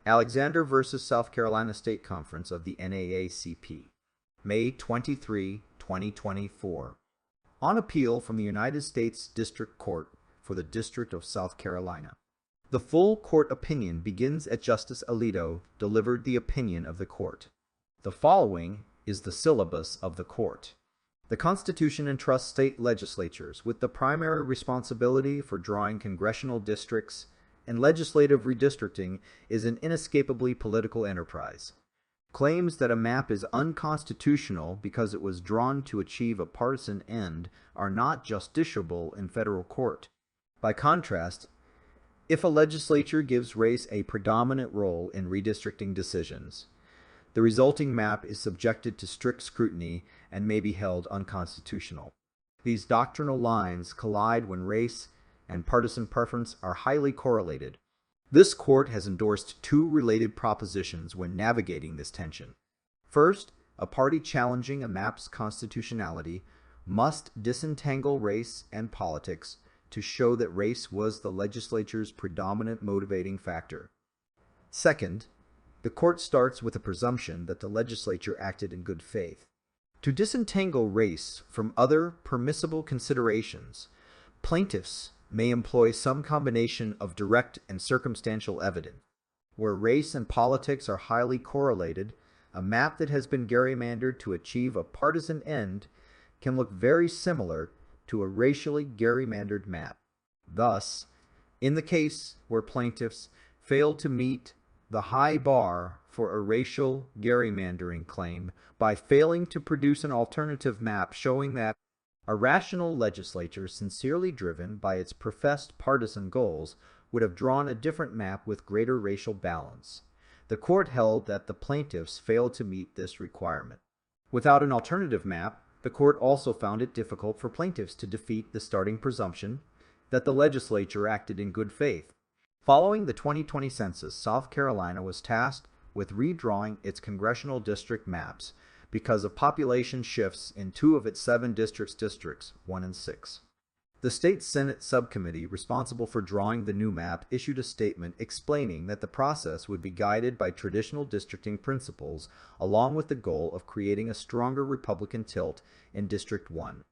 Alexander versus South Carolina State Conference of the NAACP, May 23, 2024. On appeal from the United States District Court for the District of South Carolina. The full court opinion begins at Justice Alito delivered the opinion of the court. The following is the syllabus of the court. The Constitution entrusts state legislatures with the primary responsibility for drawing congressional districts, and legislative redistricting is an inescapably political enterprise. Claims that a map is unconstitutional because it was drawn to achieve a partisan end are not justiciable in federal court. By contrast, if a legislature gives race a predominant role in redistricting decisions, the resulting map is subjected to strict scrutiny and may be held unconstitutional. These doctrinal lines collide when race and partisan preference are highly correlated. This court has endorsed two related propositions when navigating this tension. First, a party challenging a map's constitutionality must disentangle race and politics to show that race was the legislature's predominant motivating factor. Second, the court starts with a presumption that the legislature acted in good faith. To disentangle race from other permissible considerations, plaintiffs may employ some combination of direct and circumstantial evidence. Where race and politics are highly correlated, a map that has been gerrymandered to achieve a partisan end can look very similar to a racially gerrymandered map. Thus, in the case where plaintiffs fail to meet the high bar for a racial gerrymandering claim by failing to produce an alternative map showing that a rational legislature sincerely driven by its professed partisan goals would have drawn a different map with greater racial balance. The court held that the plaintiffs failed to meet this requirement. Without an alternative map, the court also found it difficult for plaintiffs to defeat the starting presumption that the legislature acted in good faith. Following the 2020 census, South Carolina was tasked with redrawing its congressional district maps because of population shifts in 2 of its 7 districts 1 and 6. The State Senate subcommittee responsible for drawing the new map issued a statement explaining that the process would be guided by traditional districting principles along with the goal of creating a stronger Republican tilt in District 1.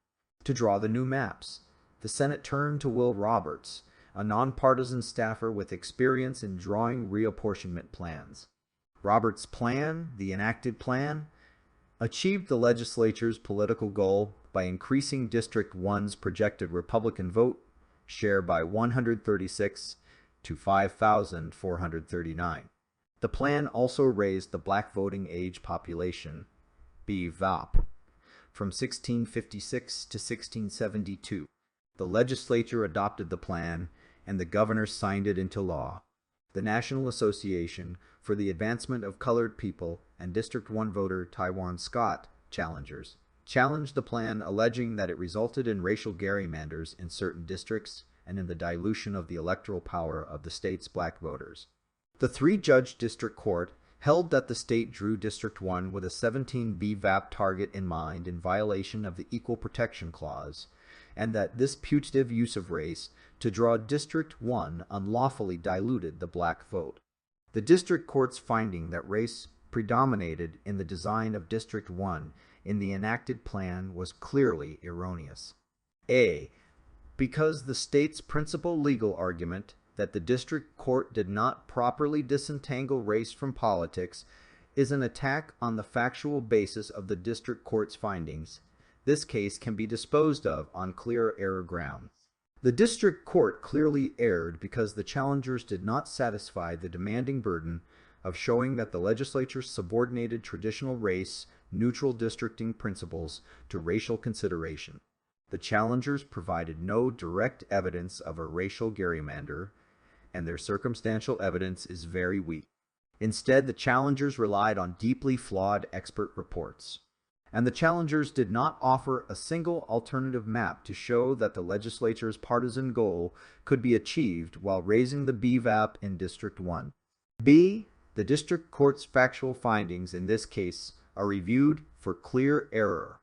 To draw the new maps, the Senate turned to Will Roberts, a nonpartisan staffer with experience in drawing reapportionment plans. Roberts' plan, the enacted plan, achieved the legislature's political goal by increasing District 1's projected Republican vote share by 136 to 5,439. The plan also raised the black voting age population, BVOP, from 1656 to 1672. The legislature adopted the plan, and the governor signed it into law. The National Association for the Advancement of Colored People and District 1 voter Taiwan Scott challenged the plan, alleging that it resulted in racial gerrymanders in certain districts and in the dilution of the electoral power of the state's black voters. The 3-judge district court held that the state drew District 1 with a 17 BVAP target in mind in violation of the Equal Protection Clause, and that this putative use of race to draw District 1 unlawfully diluted the black vote. The district court's finding that race predominated in the design of District 1 in the enacted plan was clearly erroneous. A. Because the state's principal legal argument that the district court did not properly disentangle race from politics is an attack on the factual basis of the district court's findings, this case can be disposed of on clear error grounds. The district court clearly erred because the challengers did not satisfy the demanding burden of showing that the legislature subordinated traditional race-neutral districting principles to racial consideration. The challengers provided no direct evidence of a racial gerrymander, and their circumstantial evidence is very weak. Instead, the challengers relied on deeply flawed expert reports. And the challengers did not offer a single alternative map to show that the legislature's partisan goal could be achieved while raising the BVAP in District 1. B. The district court's factual findings in this case are reviewed for clear error.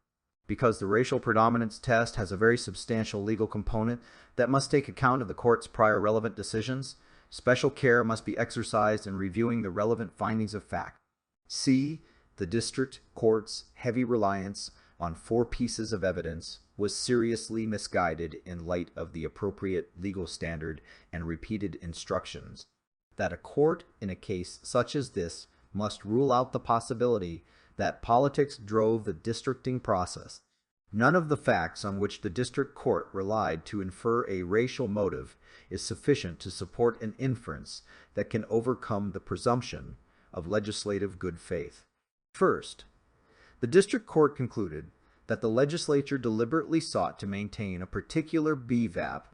Because the racial predominance test has a very substantial legal component that must take account of the court's prior relevant decisions, Special care must be exercised in reviewing the relevant findings of fact. C. The district court's heavy reliance on 4 pieces of evidence was seriously misguided in light of the appropriate legal standard and repeated instructions that a court in a case such as this must rule out the possibility that politics drove the districting process. None of the facts on which the district court relied to infer a racial motive is sufficient to support an inference that can overcome the presumption of legislative good faith. First, the district court concluded that the legislature deliberately sought to maintain a particular BVAP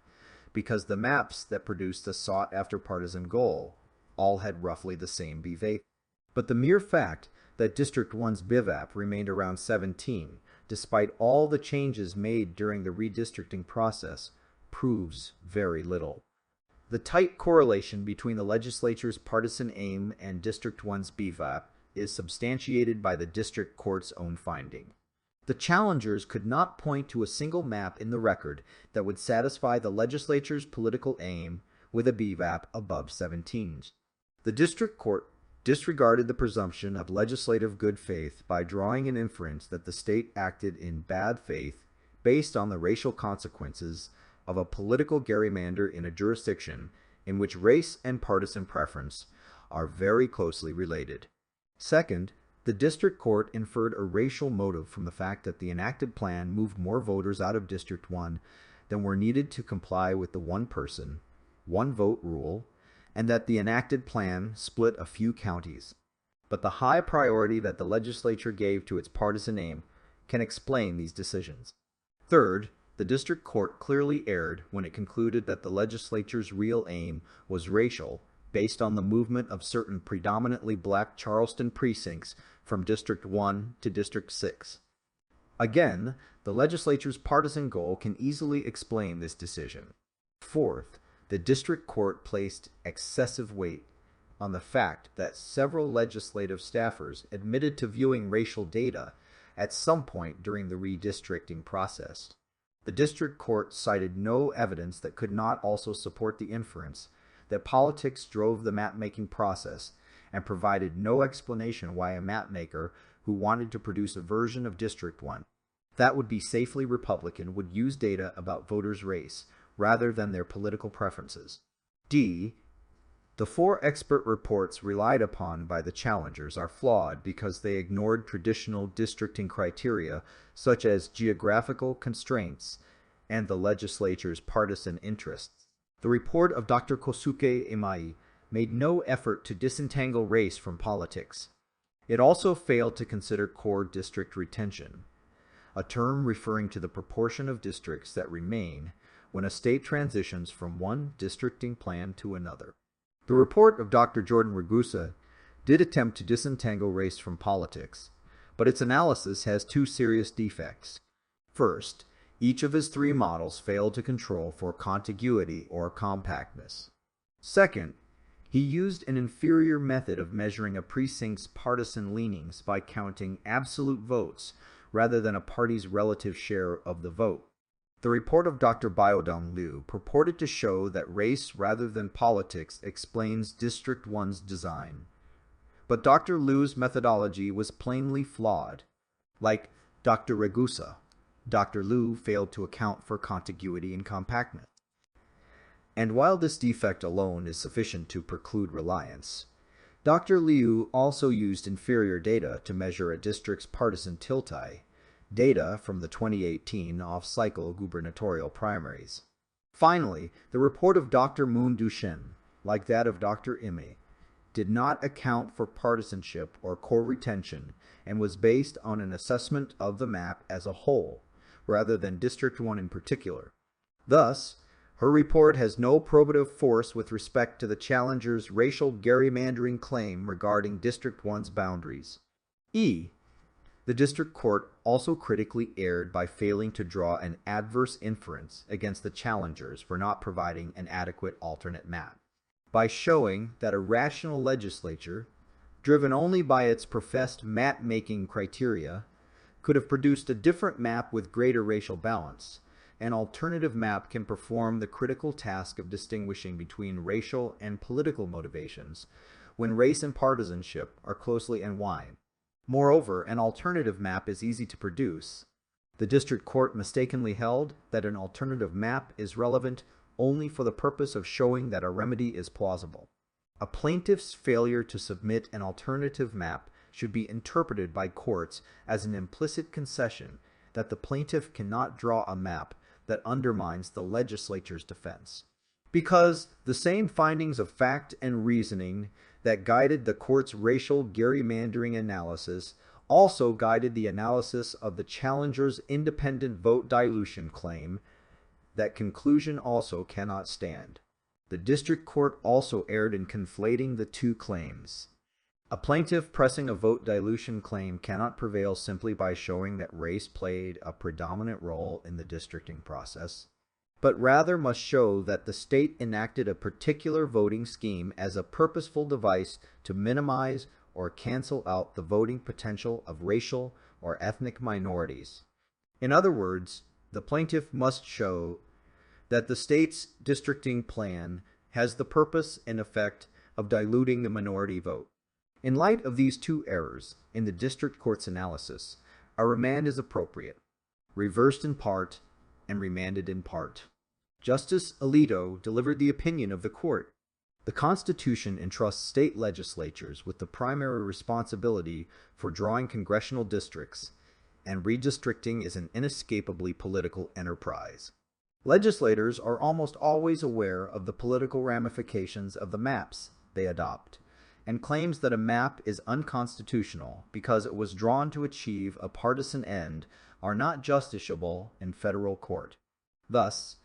because the maps that produced the sought-after partisan goal all had roughly the same BVAP. But the mere fact that District 1's BVAP remained around 17, despite all the changes made during the redistricting process, proves very little. The tight correlation between the legislature's partisan aim and District 1's BVAP is substantiated by the district court's own finding. The challengers could not point to a single map in the record that would satisfy the legislature's political aim with a BVAP above 17. The district court disregarded the presumption of legislative good faith by drawing an inference that the state acted in bad faith based on the racial consequences of a political gerrymander in a jurisdiction in which race and partisan preference are very closely related. Second, the district court inferred a racial motive from the fact that the enacted plan moved more voters out of District 1 than were needed to comply with the one person, one vote rule, and that the enacted plan split a few counties. But the high priority that the legislature gave to its partisan aim can explain these decisions. Third, the district court clearly erred when it concluded that the legislature's real aim was racial based on the movement of certain predominantly black Charleston precincts from District 1 to District 6. Again, the legislature's partisan goal can easily explain this decision. Fourth, the district court placed excessive weight on the fact that several legislative staffers admitted to viewing racial data at some point during the redistricting process. The district court cited no evidence that could not also support the inference that politics drove the map-making process and provided no explanation why a map-maker who wanted to produce a version of District 1 that would be safely Republican would use data about voters' race rather than their political preferences. D. The 4 expert reports relied upon by the challengers are flawed because they ignored traditional districting criteria such as geographical constraints and the legislature's partisan interests. The report of Dr. Kosuke Imai made no effort to disentangle race from politics. It also failed to consider core district retention, a term referring to the proportion of districts that remain when a state transitions from one districting plan to another. The report of Dr. Jordan Ragusa did attempt to disentangle race from politics, but its analysis has 2 serious defects. First, each of his 3 models failed to control for contiguity or compactness. Second, he used an inferior method of measuring a precinct's partisan leanings by counting absolute votes rather than a party's relative share of the vote. The report of Dr. Biodong Liu purported to show that race rather than politics explains District 1's design. But Dr. Liu's methodology was plainly flawed. Like Dr. Ragusa, Dr. Liu failed to account for contiguity and compactness. And while this defect alone is sufficient to preclude reliance, Dr. Liu also used inferior data to measure a district's partisan tiltai, data from the 2018 off-cycle gubernatorial primaries. Finally, the report of Dr. Moon Dushen, like that of Dr. Ime, did not account for partisanship or core retention and was based on an assessment of the map as a whole, rather than District 1 in particular. Thus, her report has no probative force with respect to the challenger's racial gerrymandering claim regarding District 1's boundaries. E. The district court also critically erred by failing to draw an adverse inference against the challengers for not providing an adequate alternate map, by showing that a rational legislature, driven only by its professed map-making criteria, could have produced a different map with greater racial balance, an alternative map can perform the critical task of distinguishing between racial and political motivations when race and partisanship are closely entwined. Moreover, an alternative map is easy to produce. The district court mistakenly held that an alternative map is relevant only for the purpose of showing that a remedy is plausible. A plaintiff's failure to submit an alternative map should be interpreted by courts as an implicit concession that the plaintiff cannot draw a map that undermines the legislature's defense. Because the same findings of fact and reasoning that guided the court's racial gerrymandering analysis also guided the analysis of the challenger's independent vote dilution claim, that conclusion also cannot stand. The district court also erred in conflating the two claims. A plaintiff pressing a vote dilution claim cannot prevail simply by showing that race played a predominant role in the districting process, but rather must show that the state enacted a particular voting scheme as a purposeful device to minimize or cancel out the voting potential of racial or ethnic minorities. In other words, the plaintiff must show that the state's districting plan has the purpose and effect of diluting the minority vote. In light of these two errors in the district court's analysis, a remand is appropriate, reversed in part and remanded in part. Justice Alito delivered the opinion of the court. The Constitution entrusts state legislatures with the primary responsibility for drawing congressional districts, and redistricting is an inescapably political enterprise. Legislators are almost always aware of the political ramifications of the maps they adopt, and claims that a map is unconstitutional because it was drawn to achieve a partisan end are not justiciable in federal court. Thus,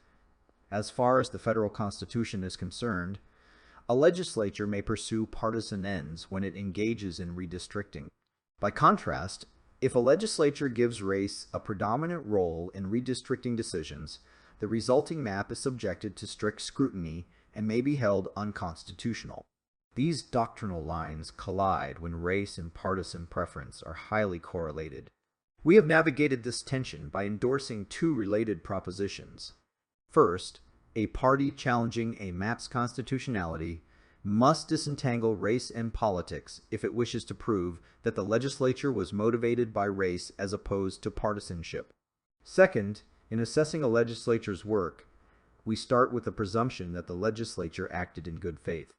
as far as the federal Constitution is concerned, a legislature may pursue partisan ends when it engages in redistricting. By contrast, if a legislature gives race a predominant role in redistricting decisions, the resulting map is subjected to strict scrutiny and may be held unconstitutional. These doctrinal lines collide when race and partisan preference are highly correlated. We have navigated this tension by endorsing two related propositions. First, a party challenging a map's constitutionality must disentangle race and politics if it wishes to prove that the legislature was motivated by race as opposed to partisanship. Second, in assessing a legislature's work, we start with the presumption that the legislature acted in good faith.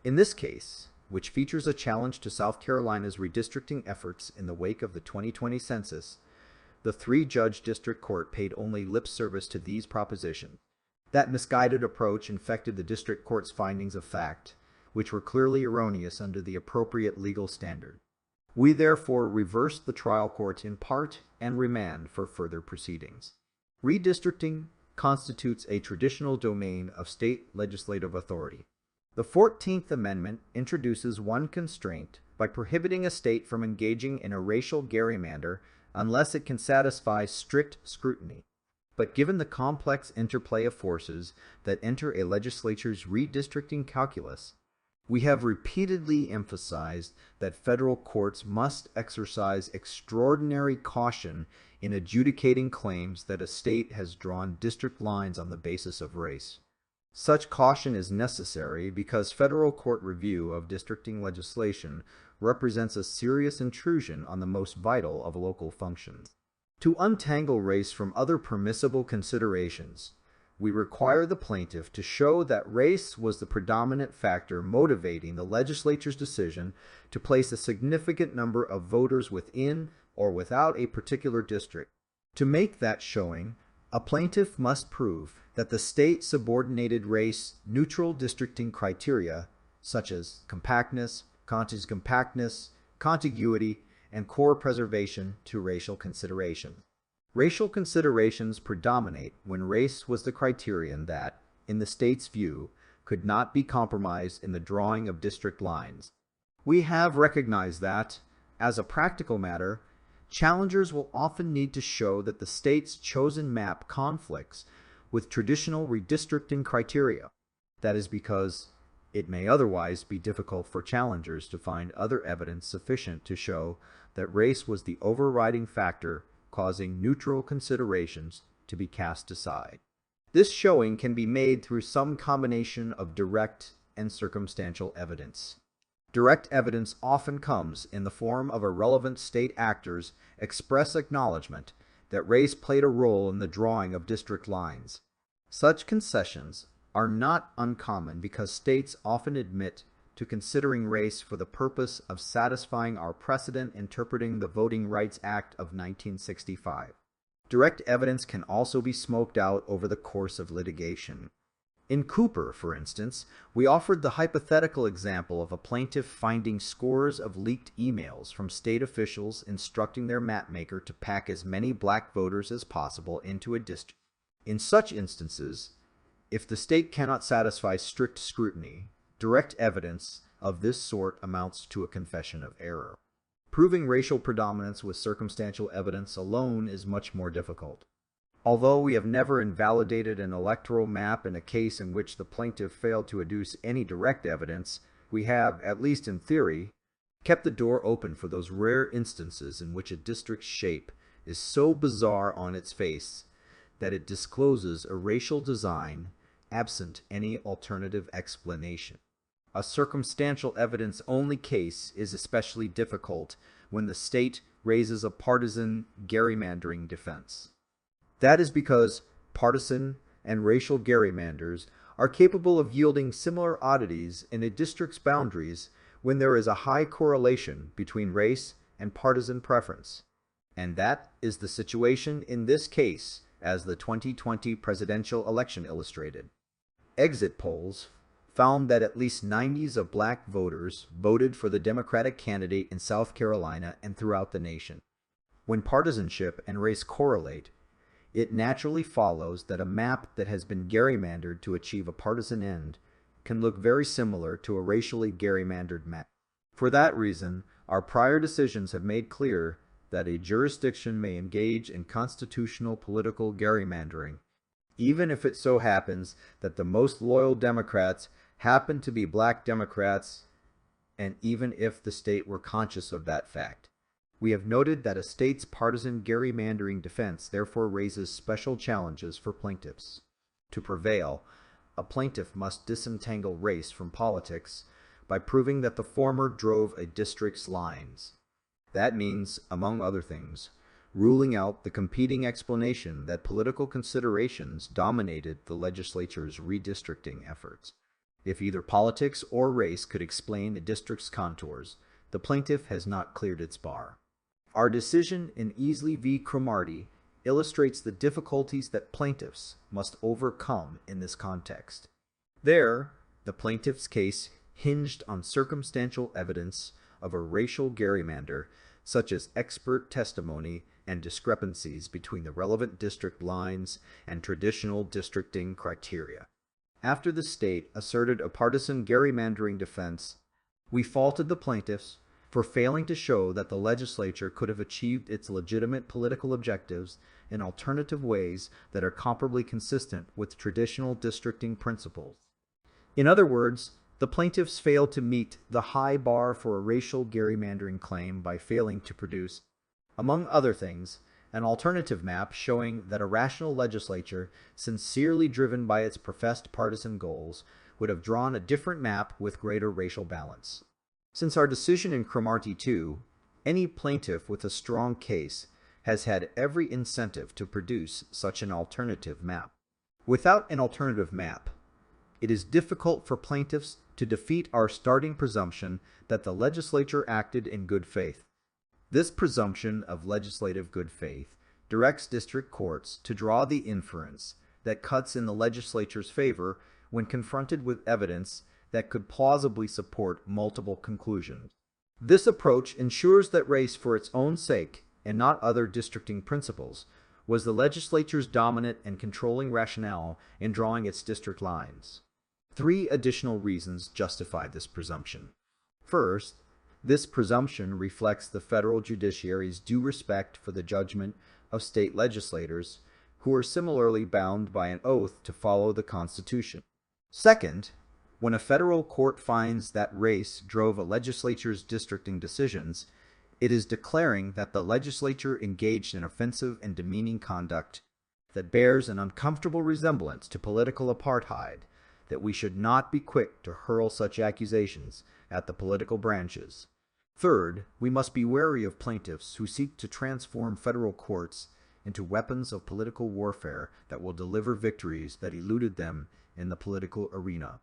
In this case, which features a challenge to South Carolina's redistricting efforts in the wake of the 2020 census, the three-judge district court paid only lip service to these propositions. That misguided approach infected the district court's findings of fact, which were clearly erroneous under the appropriate legal standard. We therefore reverse the trial court in part and remand for further proceedings. Redistricting constitutes a traditional domain of state legislative authority. The 14th Amendment introduces one constraint by prohibiting a state from engaging in a racial gerrymander unless it can satisfy strict scrutiny. But given the complex interplay of forces that enter a legislature's redistricting calculus, we have repeatedly emphasized that federal courts must exercise extraordinary caution in adjudicating claims that a state has drawn district lines on the basis of race. Such caution is necessary because federal court review of districting legislation represents a serious intrusion on the most vital of local functions. To untangle race from other permissible considerations, we require the plaintiff to show that race was the predominant factor motivating the legislature's decision to place a significant number of voters within or without a particular district. To make that showing, a plaintiff must prove that the state subordinated race-neutral districting criteria, such as compactness, contiguity, and core preservation, to racial consideration. Racial considerations predominate when race was the criterion that, in the state's view, could not be compromised in the drawing of district lines. We have recognized that, as a practical matter, challengers will often need to show that the state's chosen map conflicts with traditional redistricting criteria. That is because it may otherwise be difficult for challengers to find other evidence sufficient to show that race was the overriding factor causing neutral considerations to be cast aside. This showing can be made through some combination of direct and circumstantial evidence. Direct evidence often comes in the form of a relevant state actor's express acknowledgement that race played a role in the drawing of district lines. Such concessions are not uncommon because states often admit to considering race for the purpose of satisfying our precedent interpreting the Voting Rights Act of 1965. Direct evidence can also be smoked out over the course of litigation. In Cooper, for instance, we offered the hypothetical example of a plaintiff finding scores of leaked emails from state officials instructing their mapmaker to pack as many black voters as possible into a district. In such instances, if the state cannot satisfy strict scrutiny, direct evidence of this sort amounts to a confession of error. Proving racial predominance with circumstantial evidence alone is much more difficult. Although we have never invalidated an electoral map in a case in which the plaintiff failed to adduce any direct evidence, we have, at least in theory, kept the door open for those rare instances in which a district's shape is so bizarre on its face that it discloses a racial design absent any alternative explanation. A circumstantial evidence-only case is especially difficult when the state raises a partisan gerrymandering defense. That is because partisan and racial gerrymanders are capable of yielding similar oddities in a district's boundaries when there is a high correlation between race and partisan preference. And that is the situation in this case, as the 2020 presidential election illustrated. Exit polls found that at least 90s of black voters voted for the Democratic candidate in South Carolina and throughout the nation. When partisanship and race correlate, it naturally follows that a map that has been gerrymandered to achieve a partisan end can look very similar to a racially gerrymandered map. For that reason, our prior decisions have made clear that a jurisdiction may engage in constitutional political gerrymandering, even if it so happens that the most loyal Democrats happen to be black Democrats, and even if the state were conscious of that fact. We have noted that a state's partisan gerrymandering defense therefore raises special challenges for plaintiffs. To prevail, a plaintiff must disentangle race from politics by proving that the former drove a district's lines. That means, among other things, ruling out the competing explanation that political considerations dominated the legislature's redistricting efforts. If either politics or race could explain a district's contours, the plaintiff has not cleared its bar. Our decision in Easley v. Cromartie illustrates the difficulties that plaintiffs must overcome in this context. There, the plaintiff's case hinged on circumstantial evidence of a racial gerrymander, such as expert testimony and discrepancies between the relevant district lines and traditional districting criteria. After the state asserted a partisan gerrymandering defense, we faulted the plaintiffs for failing to show that the legislature could have achieved its legitimate political objectives in alternative ways that are comparably consistent with traditional districting principles. In other words, the plaintiffs failed to meet the high bar for a racial gerrymandering claim by failing to produce, among other things, an alternative map showing that a rational legislature, sincerely driven by its professed partisan goals, would have drawn a different map with greater racial balance. Since our decision in Cromartie 2, any plaintiff with a strong case has had every incentive to produce such an alternative map. Without an alternative map, it is difficult for plaintiffs to defeat our starting presumption that the legislature acted in good faith. This presumption of legislative good faith directs district courts to draw the inference that cuts in the legislature's favor when confronted with evidence that could plausibly support multiple conclusions. This approach ensures that race for its own sake, and not other districting principles, was the legislature's dominant and controlling rationale in drawing its district lines. 3 additional reasons justify this presumption. First, this presumption reflects the federal judiciary's due respect for the judgment of state legislators, who are similarly bound by an oath to follow the Constitution. Second, when a federal court finds that race drove a legislature's districting decisions, it is declaring that the legislature engaged in offensive and demeaning conduct. that bears an uncomfortable resemblance to political apartheid, that we should not be quick to hurl such accusations at the political branches. Third, we must be wary of plaintiffs who seek to transform federal courts into weapons of political warfare that will deliver victories that eluded them in the political arena.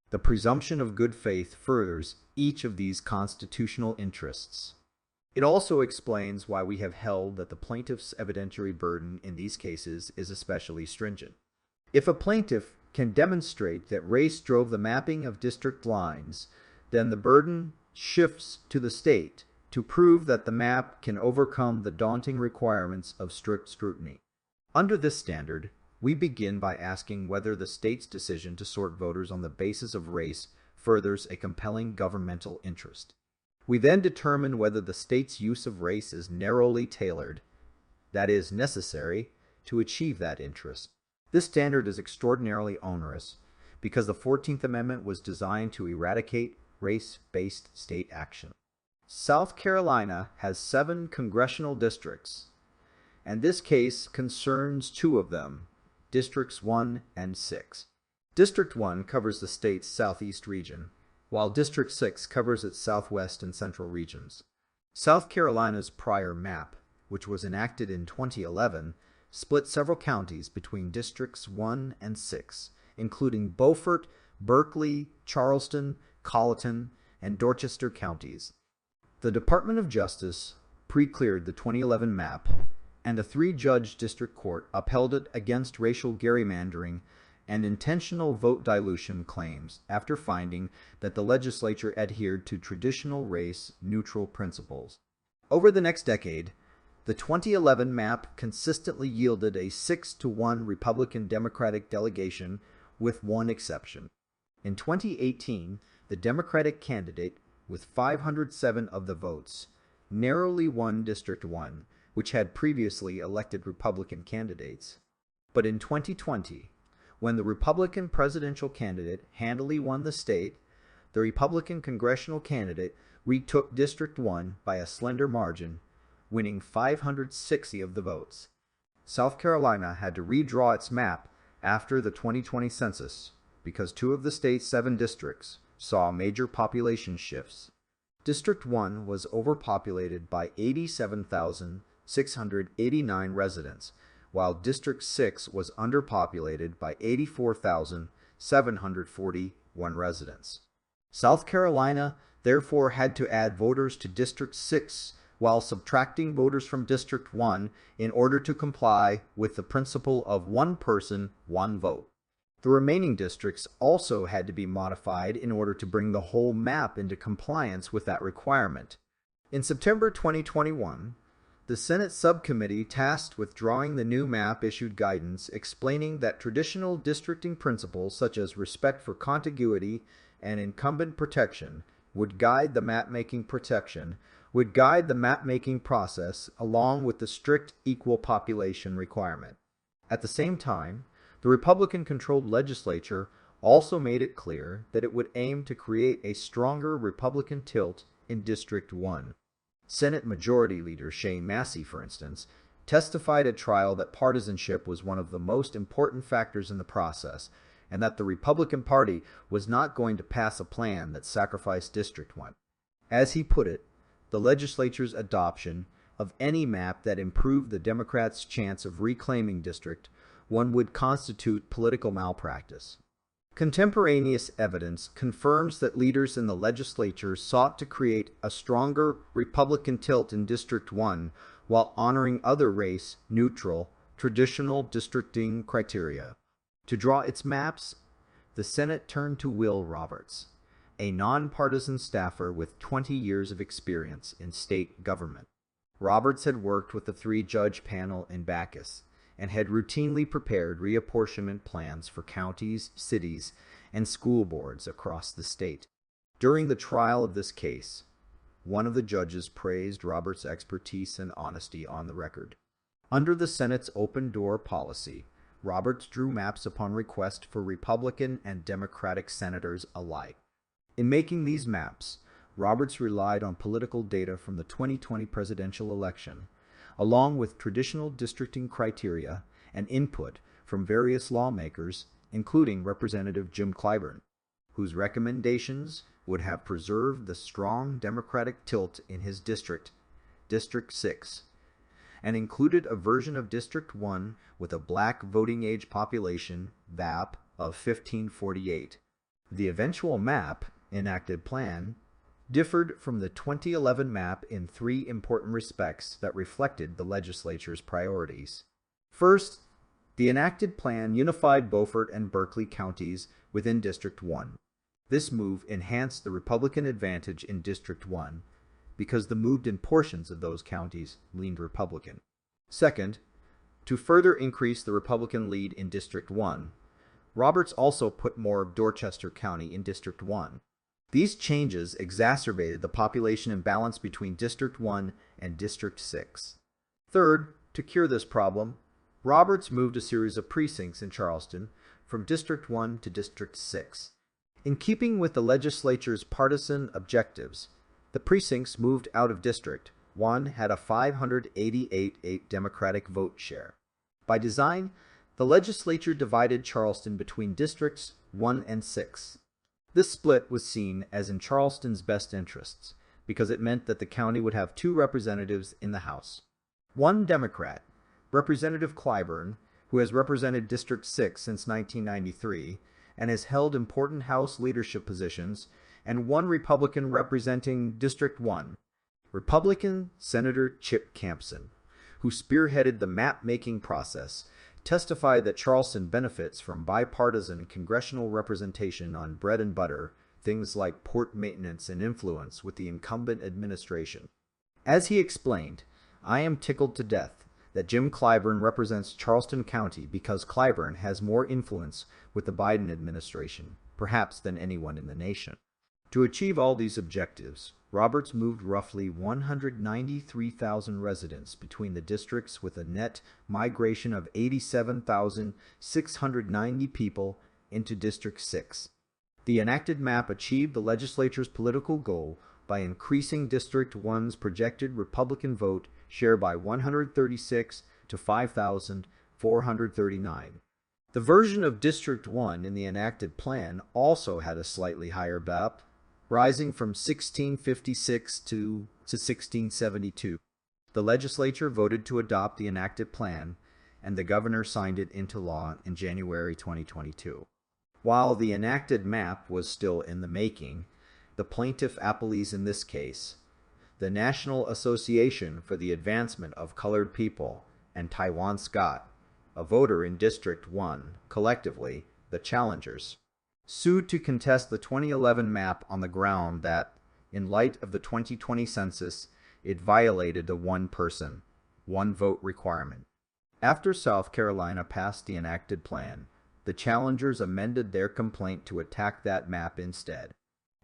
The presumption of good faith furthers each of these constitutional interests. It also explains why we have held that the plaintiff's evidentiary burden in these cases is especially stringent. If a plaintiff can demonstrate that race drove the mapping of district lines, then the burden shifts to the state to prove that the map can overcome the daunting requirements of strict scrutiny. Under this standard, we begin by asking whether the state's decision to sort voters on the basis of race furthers a compelling governmental interest. We then determine whether the state's use of race is narrowly tailored, that is, necessary, to achieve that interest. This standard is extraordinarily onerous because the 14th Amendment was designed to eradicate race-based state action. South Carolina has 7 congressional districts, and this case concerns 2 of them, Districts 1 and 6. District 1 covers the state's southeast region, while District 6 covers its southwest and central regions. South Carolina's prior map, which was enacted in 2011, split several counties between Districts 1 and 6, including Beaufort, Berkeley, Charleston, Colleton, and Dorchester counties. The Department of Justice pre-cleared the 2011 map, and a 3-judge district court upheld it against racial gerrymandering and intentional vote dilution claims after finding that the legislature adhered to traditional race-neutral principles. Over the next decade, the 2011 map consistently yielded a 6-to-1 Republican-Democratic delegation with one exception. In 2018, the Democratic candidate, with 507 of the votes, narrowly won District 1, which had previously elected Republican candidates. But in 2020, when the Republican presidential candidate handily won the state, the Republican congressional candidate retook District 1 by a slender margin, winning 560 of the votes. South Carolina had to redraw its map after the 2020 census because 2 of the state's 7 districts saw major population shifts. District 1 was overpopulated by 87,689 residents, while District 6 was underpopulated by 84,741 residents. South Carolina therefore had to add voters to District 6 while subtracting voters from District 1 in order to comply with the principle of one person, one vote. The remaining districts also had to be modified in order to bring the whole map into compliance with that requirement. In September 2021, the Senate subcommittee tasked with drawing the new map issued guidance explaining that traditional districting principles such as respect for contiguity and incumbent protection would guide the map-making process along with the strict equal population requirement. At the same time, the Republican-controlled legislature also made it clear that it would aim to create a stronger Republican tilt in District 1. Senate Majority Leader Shane Massey, for instance, testified at trial that partisanship was one of the most important factors in the process and that the Republican Party was not going to pass a plan that sacrificed District 1. As he put it, the legislature's adoption of any map that improved the Democrats' chance of reclaiming District 1 would constitute political malpractice. Contemporaneous evidence confirms that leaders in the legislature sought to create a stronger Republican tilt in District 1 while honoring other race-neutral, traditional districting criteria. To draw its maps, the Senate turned to Will Roberts, a nonpartisan staffer with 20 years of experience in state government. Roberts had worked with the 3-judge panel in Bacchus and had routinely prepared reapportionment plans for counties, cities, and school boards across the state. During the trial of this case, one of the judges praised Roberts' expertise and honesty on the record. Under the Senate's open-door policy, Roberts drew maps upon request for Republican and Democratic senators alike. In making these maps, Roberts relied on political data from the 2020 presidential election, along with traditional districting criteria and input from various lawmakers, including Representative Jim Clyburn, whose recommendations would have preserved the strong Democratic tilt in his district, District 6, and included a version of District 1 with a black voting age population, VAP, of 1548. The eventual map, enacted plan, differed from the 2011 map in three important respects that reflected the legislature's priorities. First, the enacted plan unified Beaufort and Berkeley counties within District 1. This move enhanced the Republican advantage in District 1 because the moved-in portions of those counties leaned Republican. Second, to further increase the Republican lead in District 1, Roberts also put more of Dorchester County in District 1. These changes exacerbated the population imbalance between District 1 and District 6. Third, to cure this problem, Roberts moved a series of precincts in Charleston from District 1 to District 6. In keeping with the legislature's partisan objectives, the precincts moved out of District 1 had a 588 Democratic vote share. By design, the legislature divided Charleston between Districts 1 and 6. This split was seen as in Charleston's best interests because it meant that the county would have two representatives in the House. One Democrat, Representative Clyburn, who has represented District 6 since 1993 and has held important House leadership positions, and one Republican representing District 1, Republican Senator Chip Campson, who spearheaded the map-making process, testified that Charleston benefits from bipartisan congressional representation on bread and butter, things like port maintenance and influence with the incumbent administration. As he explained, "I am tickled to death that Jim Clyburn represents Charleston County because Clyburn has more influence with the Biden administration, perhaps than anyone in the nation." To achieve all these objectives, Roberts moved roughly 193,000 residents between the districts with a net migration of 87,690 people into District 6. The enacted map achieved the legislature's political goal by increasing District 1's projected Republican vote share by 136 to 5,439. The version of District 1 in the enacted plan also had a slightly higher BAP, rising from 1656 to 1672. The legislature voted to adopt the enacted plan, and the governor signed it into law in January 2022. While the enacted map was still in the making, the plaintiff appellees in this case, the National Association for the Advancement of Colored People, and Taiwan Scott, a voter in District 1, collectively, the challengers, sued to contest the 2011 map on the ground that, in light of the 2020 census, it violated the one-person, one-vote requirement. After South Carolina passed the enacted plan, the challengers amended their complaint to attack that map instead.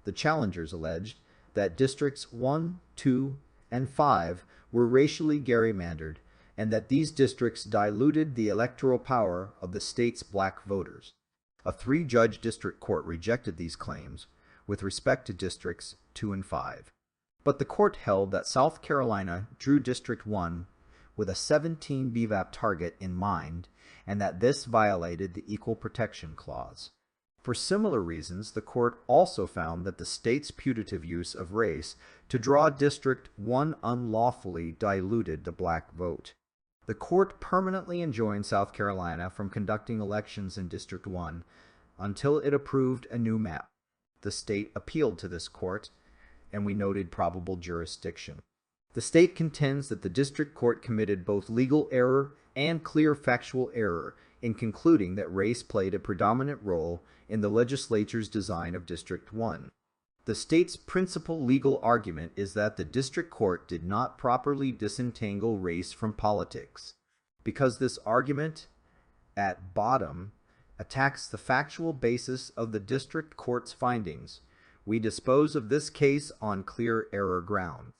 The challengers alleged that Districts 1, 2, and 5 were racially gerrymandered, and that these districts diluted the electoral power of the state's black voters. A three-judge district court rejected these claims with respect to Districts 2 and 5. But the court held that South Carolina drew District 1 with a 17 BVAP target in mind, and that this violated the Equal Protection Clause. For similar reasons, the court also found that the state's putative use of race to draw District 1 unlawfully diluted the black vote. The court permanently enjoined South Carolina from conducting elections in District 1 until it approved a new map. The state appealed to this court, and we noted probable jurisdiction. The state contends that the district court committed both legal error and clear factual error in concluding that race played a predominant role in the legislature's design of District 1. The state's principal legal argument is that the district court did not properly disentangle race from politics. Because this argument, at bottom, attacks the factual basis of the district court's findings, we dispose of this case on clear error grounds.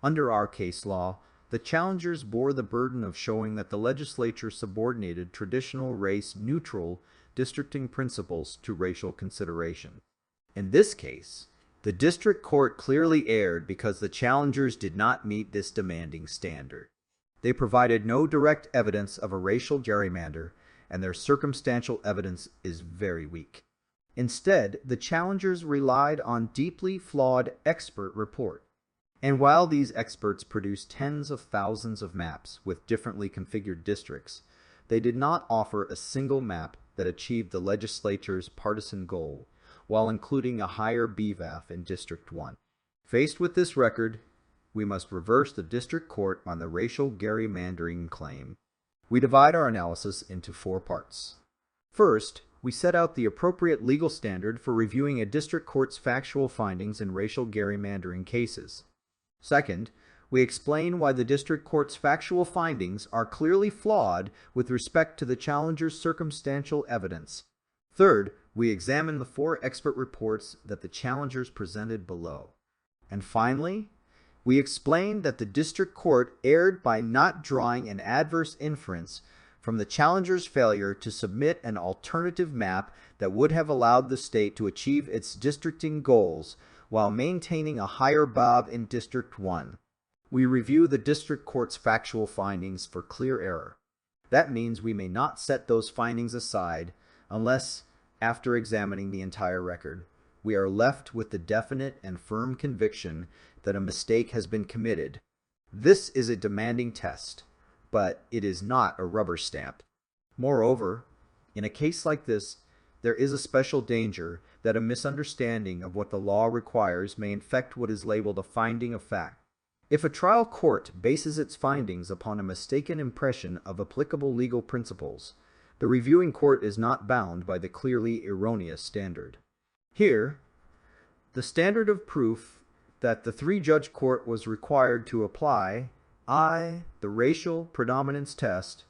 Under our case law, the challengers bore the burden of showing that the legislature subordinated traditional race-neutral districting principles to racial consideration. In this case, the district court clearly erred because the challengers did not meet this demanding standard. They provided no direct evidence of a racial gerrymander, and their circumstantial evidence is very weak. Instead, the challengers relied on deeply flawed expert report. And while these experts produced tens of thousands of maps with differently configured districts, they did not offer a single map that achieved the legislature's partisan goal, while including a higher BVAP in District 1. Faced with this record, we must reverse the district court on the racial gerrymandering claim. We divide our analysis into 4 parts. First, we set out the appropriate legal standard for reviewing a district court's factual findings in racial gerrymandering cases. Second, we explain why the district court's factual findings are clearly flawed with respect to the challenger's circumstantial evidence. Third, we examine the 4 expert reports that the challengers presented below. And finally, we explain that the district court erred by not drawing an adverse inference from the challenger's failure to submit an alternative map that would have allowed the state to achieve its districting goals while maintaining a higher BVAP in District 1. We review the district court's factual findings for clear error. That means we may not set those findings aside unless, after examining the entire record, we are left with the definite and firm conviction that a mistake has been committed. This is a demanding test, but it is not a rubber stamp. Moreover, in a case like this, there is a special danger that a misunderstanding of what the law requires may infect what is labeled a finding of fact. If a trial court bases its findings upon a mistaken impression of applicable legal principles, the reviewing court is not bound by the clearly erroneous standard. Here, the standard of proof that the 3-judge court was required to apply, the racial predominance test,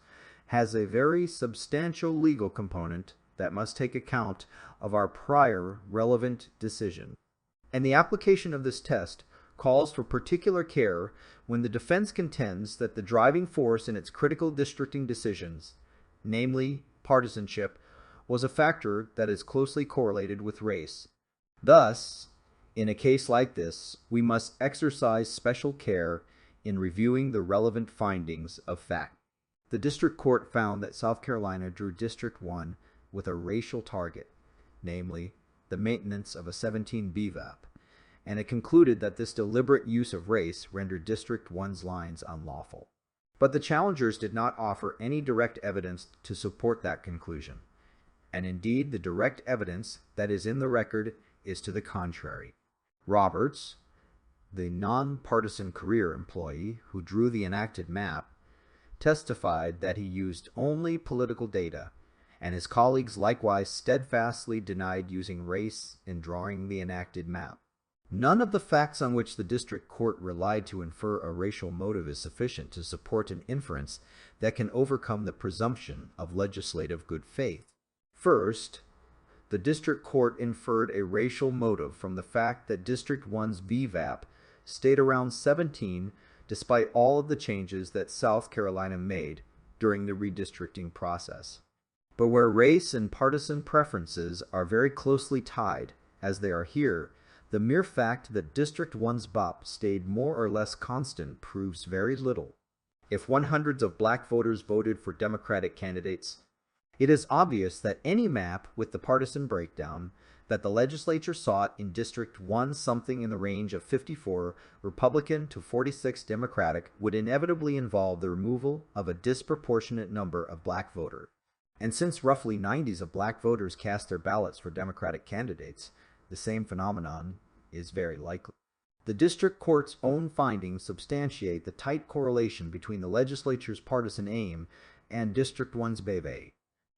has a very substantial legal component that must take account of our prior relevant decision. And the application of this test calls for particular care when the defense contends that the driving force in its critical districting decisions, namely partisanship, was a factor that is closely correlated with race. Thus, in a case like this, we must exercise special care in reviewing the relevant findings of fact. The district court found that South Carolina drew District 1 with a racial target, namely the maintenance of a 17 BVAP, and it concluded that this deliberate use of race rendered District 1's lines unlawful. But the challengers did not offer any direct evidence to support that conclusion, and indeed the direct evidence that is in the record is to the contrary. Roberts, the nonpartisan career employee who drew the enacted map, testified that he used only political data, and his colleagues likewise steadfastly denied using race in drawing the enacted map. None of the facts on which the district court relied to infer a racial motive is sufficient to support an inference that can overcome the presumption of legislative good faith. First, the district court inferred a racial motive from the fact that District 1's BVAP stayed around 17 despite all of the changes that South Carolina made during the redistricting process. But where race and partisan preferences are very closely tied, as they are here, the mere fact that District 1's BVAP stayed more or less constant proves very little. If hundreds of black voters voted for Democratic candidates, it is obvious that any map with the partisan breakdown that the legislature sought in District 1 something in the range of 54 Republican to 46 Democratic would inevitably involve the removal of a disproportionate number of black voters. And since roughly 90% of black voters cast their ballots for Democratic candidates, the same phenomenon is very likely. The district court's own findings substantiate the tight correlation between the legislature's partisan aim and District 1's BVAP.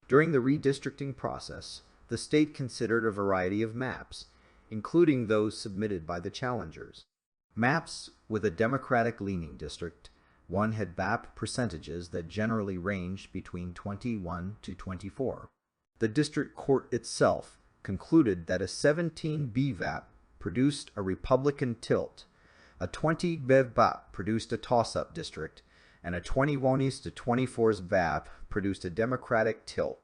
During the redistricting process, the state considered a variety of maps, including those submitted by the challengers. Maps with a Democratic-leaning District 1 had BVAP percentages that generally ranged between 21 to 24. The district court itself concluded that a 17 BVAP produced a Republican tilt, a 20 BVAP produced a toss-up district, and a 21s to 24s BVAP produced a Democratic tilt.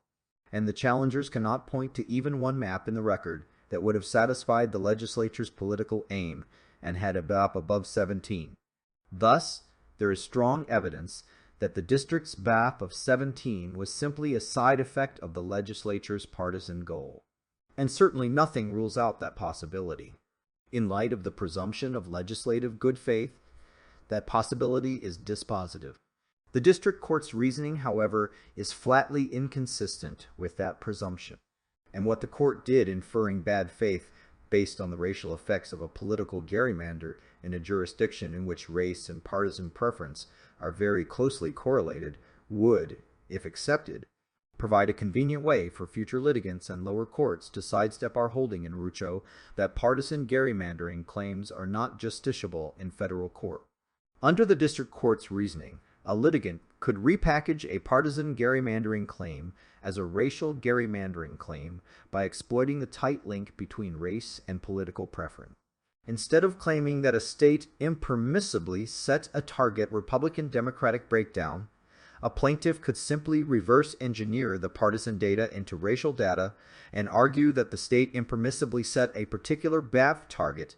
And the challengers cannot point to even one map in the record that would have satisfied the legislature's political aim and had a BVAP above 17. Thus, there is strong evidence that the district's BAP of 17 was simply a side effect of the legislature's partisan goal. And certainly nothing rules out that possibility. In light of the presumption of legislative good faith, that possibility is dispositive. The district court's reasoning, however, is flatly inconsistent with that presumption, and what the court did inferring bad faith based on the racial effects of a political gerrymander in a jurisdiction in which race and partisan preference are very closely correlated would, if accepted, provide a convenient way for future litigants and lower courts to sidestep our holding in Rucho that partisan gerrymandering claims are not justiciable in federal court. Under the district court's reasoning, a litigant could repackage a partisan gerrymandering claim as a racial gerrymandering claim by exploiting the tight link between race and political preference. Instead of claiming that a state impermissibly set a target Republican-Democratic breakdown, a plaintiff could simply reverse engineer the partisan data into racial data and argue that the state impermissibly set a particular BAF target.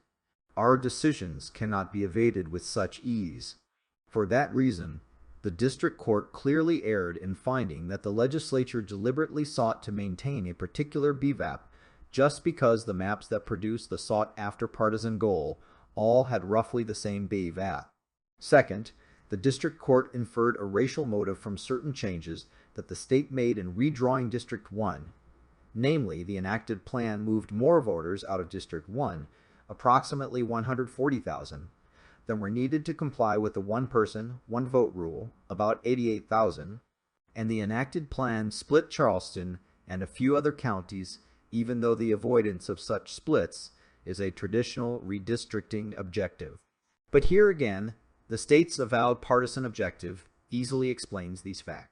Our decisions cannot be evaded with such ease. For that reason, the district court clearly erred in finding that the legislature deliberately sought to maintain a particular BVAP just because the maps that produced the sought-after partisan goal all had roughly the same BVAP. Second, the district court inferred a racial motive from certain changes that the state made in redrawing District 1. Namely, the enacted plan moved more voters out of District 1, approximately 140,000, than were needed to comply with the one-person, one-vote rule, about 88,000, and the enacted plan split Charleston and a few other counties, even though the avoidance of such splits is a traditional redistricting objective. But here again, the state's avowed partisan objective easily explains these facts.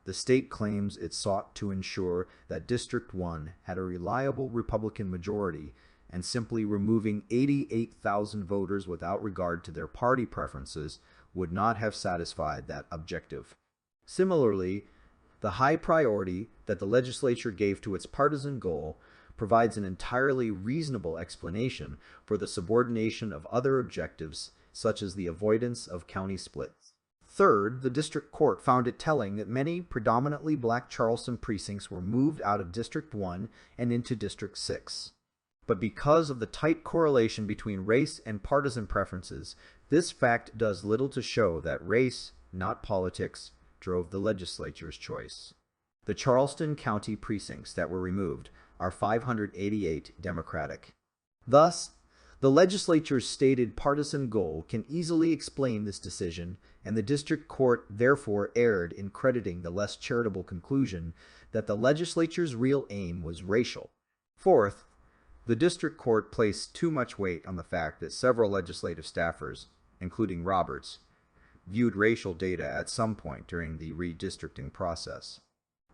The state claims it sought to ensure that District 1 had a reliable Republican majority, and simply removing 88,000 voters without regard to their party preferences would not have satisfied that objective. Similarly, the high priority that the legislature gave to its partisan goal provides an entirely reasonable explanation for the subordination of other objectives, such as the avoidance of county splits. Third, the district court found it telling that many predominantly black Charleston precincts were moved out of District 1 and into District 6. But because of the tight correlation between race and partisan preferences, this fact does little to show that race, not politics, drove the legislature's choice. The Charleston County precincts that were removed are 588 Democratic. Thus, the legislature's stated partisan goal can easily explain this decision, and the district court therefore erred in crediting the less charitable conclusion that the legislature's real aim was racial. Fourth, the district court placed too much weight on the fact that several legislative staffers, including Roberts, viewed racial data at some point during the redistricting process.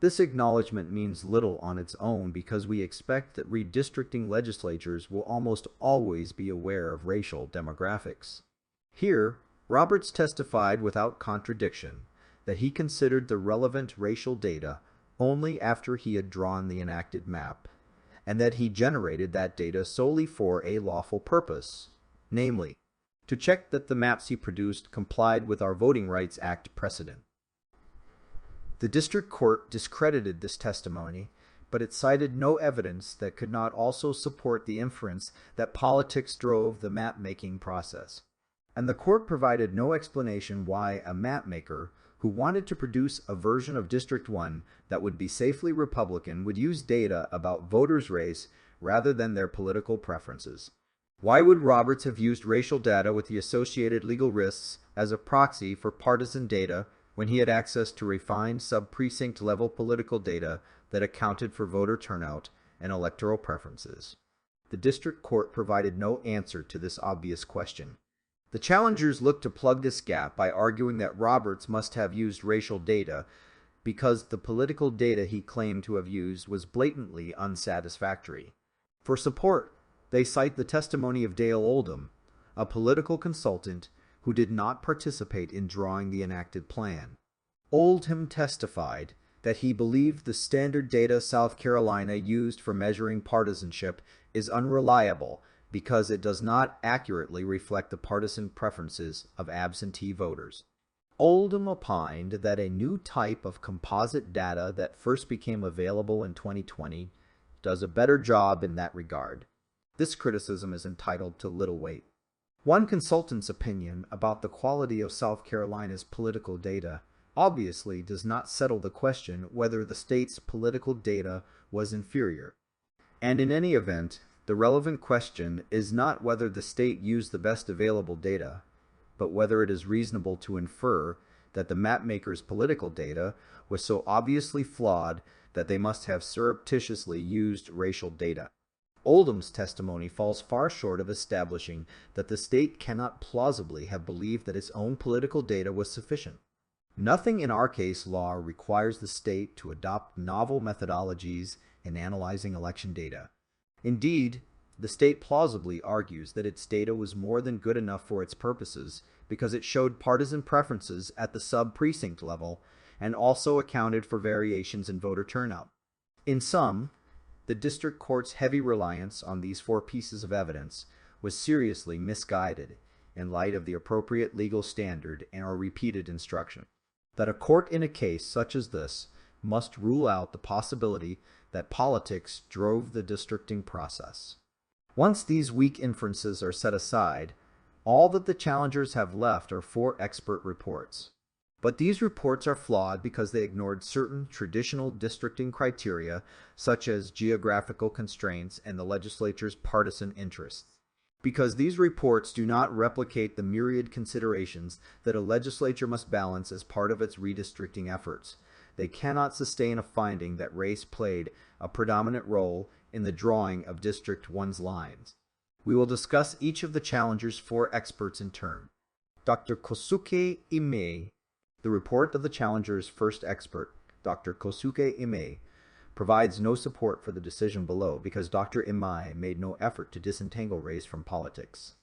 This acknowledgement means little on its own because we expect that redistricting legislatures will almost always be aware of racial demographics. Here, Roberts testified without contradiction that he considered the relevant racial data only after he had drawn the enacted map, and that he generated that data solely for a lawful purpose, namely, to check that the maps he produced complied with our Voting Rights Act precedent. The district court discredited this testimony, but it cited no evidence that could not also support the inference that politics drove the map-making process. And the court provided no explanation why a map-maker who wanted to produce a version of District 1 that would be safely Republican would use data about voters' race rather than their political preferences. Why would Roberts have used racial data with the associated legal risks as a proxy for partisan data when he had access to refined sub-precinct level political data that accounted for voter turnout and electoral preferences? The district court provided no answer to this obvious question. The challengers looked to plug this gap by arguing that Roberts must have used racial data because the political data he claimed to have used was blatantly unsatisfactory. For support, they cite the testimony of Dale Oldham, a political consultant who did not participate in drawing the enacted plan. Oldham testified that he believed the standard data South Carolina used for measuring partisanship is unreliable because it does not accurately reflect the partisan preferences of absentee voters. Oldham opined that a new type of composite data that first became available in 2020 does a better job in that regard. This criticism is entitled to little weight. One consultant's opinion about the quality of South Carolina's political data obviously does not settle the question whether the state's political data was inferior. And in any event, the relevant question is not whether the state used the best available data, but whether it is reasonable to infer that the mapmakers' political data was so obviously flawed that they must have surreptitiously used racial data. Oldham's testimony falls far short of establishing that the state cannot plausibly have believed that its own political data was sufficient. Nothing in our case law requires the state to adopt novel methodologies in analyzing election data. Indeed, the state plausibly argues that its data was more than good enough for its purposes because it showed partisan preferences at the sub-precinct level and also accounted for variations in voter turnout. In sum, the district court's heavy reliance on these four pieces of evidence was seriously misguided in light of the appropriate legal standard and our repeated instruction that a court in a case such as this must rule out the possibility that politics drove the districting process. Once these weak inferences are set aside, all that the challengers have left are four expert reports. But these reports are flawed because they ignored certain traditional districting criteria, such as geographical constraints and the legislature's partisan interests. Because these reports do not replicate the myriad considerations that a legislature must balance as part of its redistricting efforts, they cannot sustain a finding that race played a predominant role in the drawing of District 1's lines. We will discuss each of the challengers' four experts in turn. Dr. Kosuke Imei. The report of the challenger's first expert, Dr. Kosuke Imei, provides no support for the decision below because Dr. Imei made no effort to disentangle race from politics.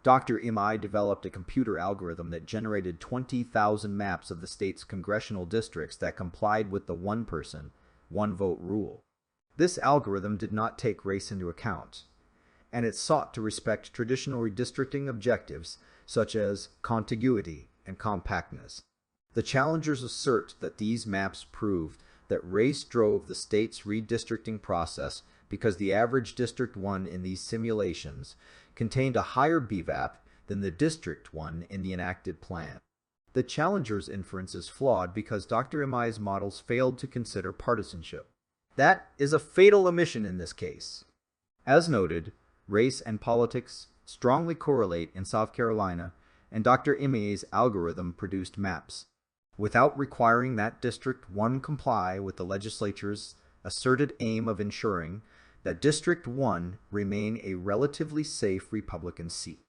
Dr. Imei developed a computer algorithm that generated 20,000 maps of the state's congressional districts that complied with the one-person, one-vote rule. This algorithm did not take race into account, and it sought to respect traditional redistricting objectives such as contiguity and compactness. The challengers assert that these maps prove that race drove the state's redistricting process because the average District 1 in these simulations contained a higher BVAP than the District 1 in the enacted plan. The challengers' inference is flawed because Dr. Imei's models failed to consider partisanship. That is a fatal omission in this case. As noted, race and politics strongly correlate in South Carolina, and Dr. Imei's algorithm produced maps without requiring that District 1 comply with the legislature's asserted aim of ensuring that District 1 remain a relatively safe Republican seat.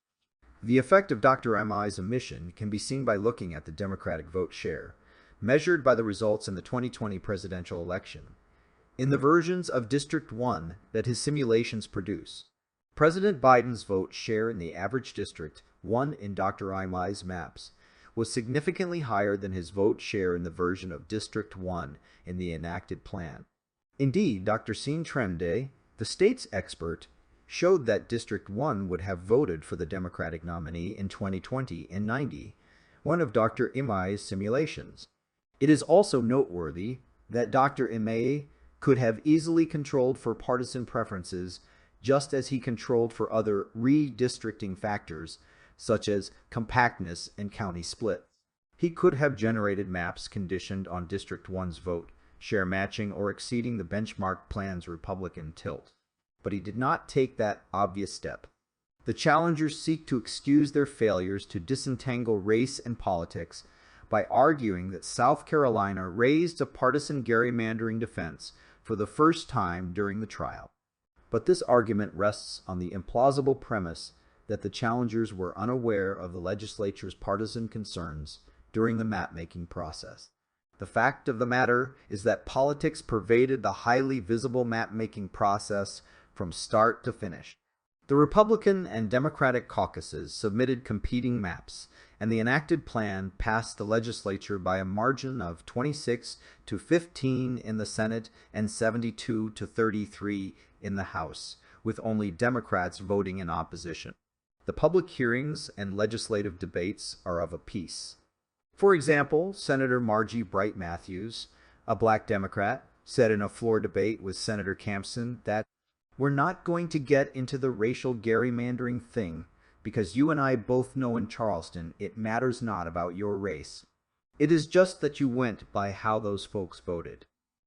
The effect of Dr. Imei's omission can be seen by looking at the Democratic vote share, measured by the results in the 2020 presidential election. In the versions of District 1 that his simulations produce, President Biden's vote share in the average District 1 in Dr. Imei's maps was significantly higher than his vote share in the version of District 1 in the enacted plan. Indeed, Dr. Sean Tremday, the state's expert, showed that District 1 would have voted for the Democratic nominee in 2020 in 90, one of Dr. Imei's simulations. It is also noteworthy that Dr. Imei could have easily controlled for partisan preferences just as he controlled for other redistricting factors such as compactness and county split. He could have generated maps conditioned on District 1's vote share matching or exceeding the benchmark plan's Republican tilt. But he did not take that obvious step. The challengers seek to excuse their failures to disentangle race and politics by arguing that South Carolina raised a partisan gerrymandering defense for the first time during the trial. But this argument rests on the implausible premise that the challengers were unaware of the legislature's partisan concerns during the map-making process. The fact of the matter is that politics pervaded the highly visible map-making process from start to finish. The Republican and Democratic caucuses submitted competing maps, and the enacted plan passed the legislature by a margin of 26 to 15 in the Senate and 72 to 33 in the House, with only Democrats voting in opposition. The public hearings and legislative debates are of a piece. For example, Senator Margie Bright Matthews, a black Democrat, said in a floor debate with Senator Campson that we're not going to get into the racial gerrymandering thing because you and I both know in Charleston it matters not about your race. It is just that you went by how those folks voted.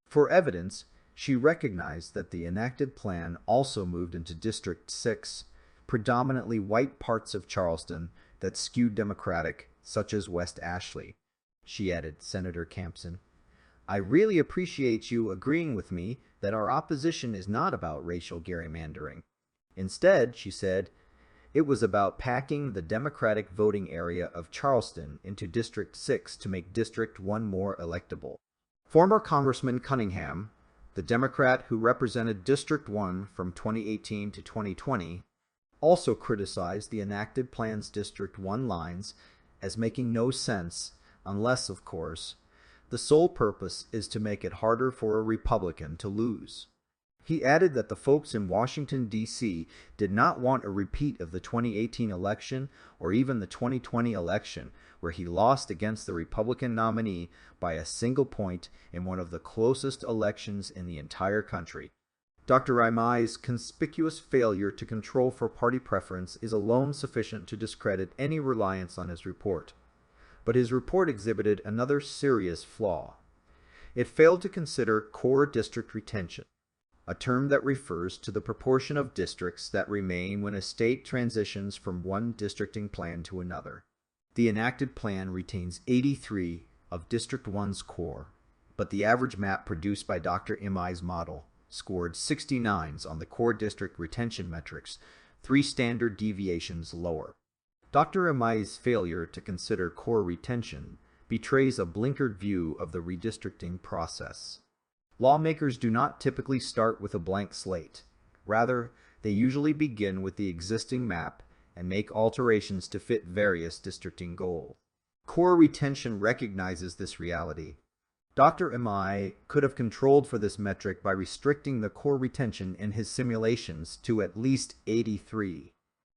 For evidence, she recognized that the enacted plan also moved into District 6, predominantly white parts of Charleston that skewed Democratic, such as West Ashley. She added, Senator Campson, I really appreciate you agreeing with me that our opposition is not about racial gerrymandering. Instead, she said, it was about packing the Democratic voting area of Charleston into District 6 to make District 1 more electable. Former Congressman Cunningham, the Democrat who represented District 1 from 2018 to 2020, also criticized the enacted plan's District 1 lines as making no sense unless, of course, the sole purpose is to make it harder for a Republican to lose. He added that the folks in Washington, D.C. did not want a repeat of the 2018 election or even the 2020 election, where he lost against the Republican nominee by a single point in one of the closest elections in the entire country. Dr. Imai's conspicuous failure to control for party preference is alone sufficient to discredit any reliance on his report. But his report exhibited another serious flaw. It failed to consider core district retention, a term that refers to the proportion of districts that remain when a state transitions from one districting plan to another. The enacted plan retains 83 of District 1's core, but the average map produced by Dr. Imai's model scored 69s on the core district retention metrics, 3 standard deviations lower. Dr. Imai's failure to consider core retention betrays a blinkered view of the redistricting process. Lawmakers do not typically start with a blank slate. Rather, they usually begin with the existing map and make alterations to fit various districting goals. Core retention recognizes this reality. Dr. Imai could have controlled for this metric by restricting the core retention in his simulations to at least 83.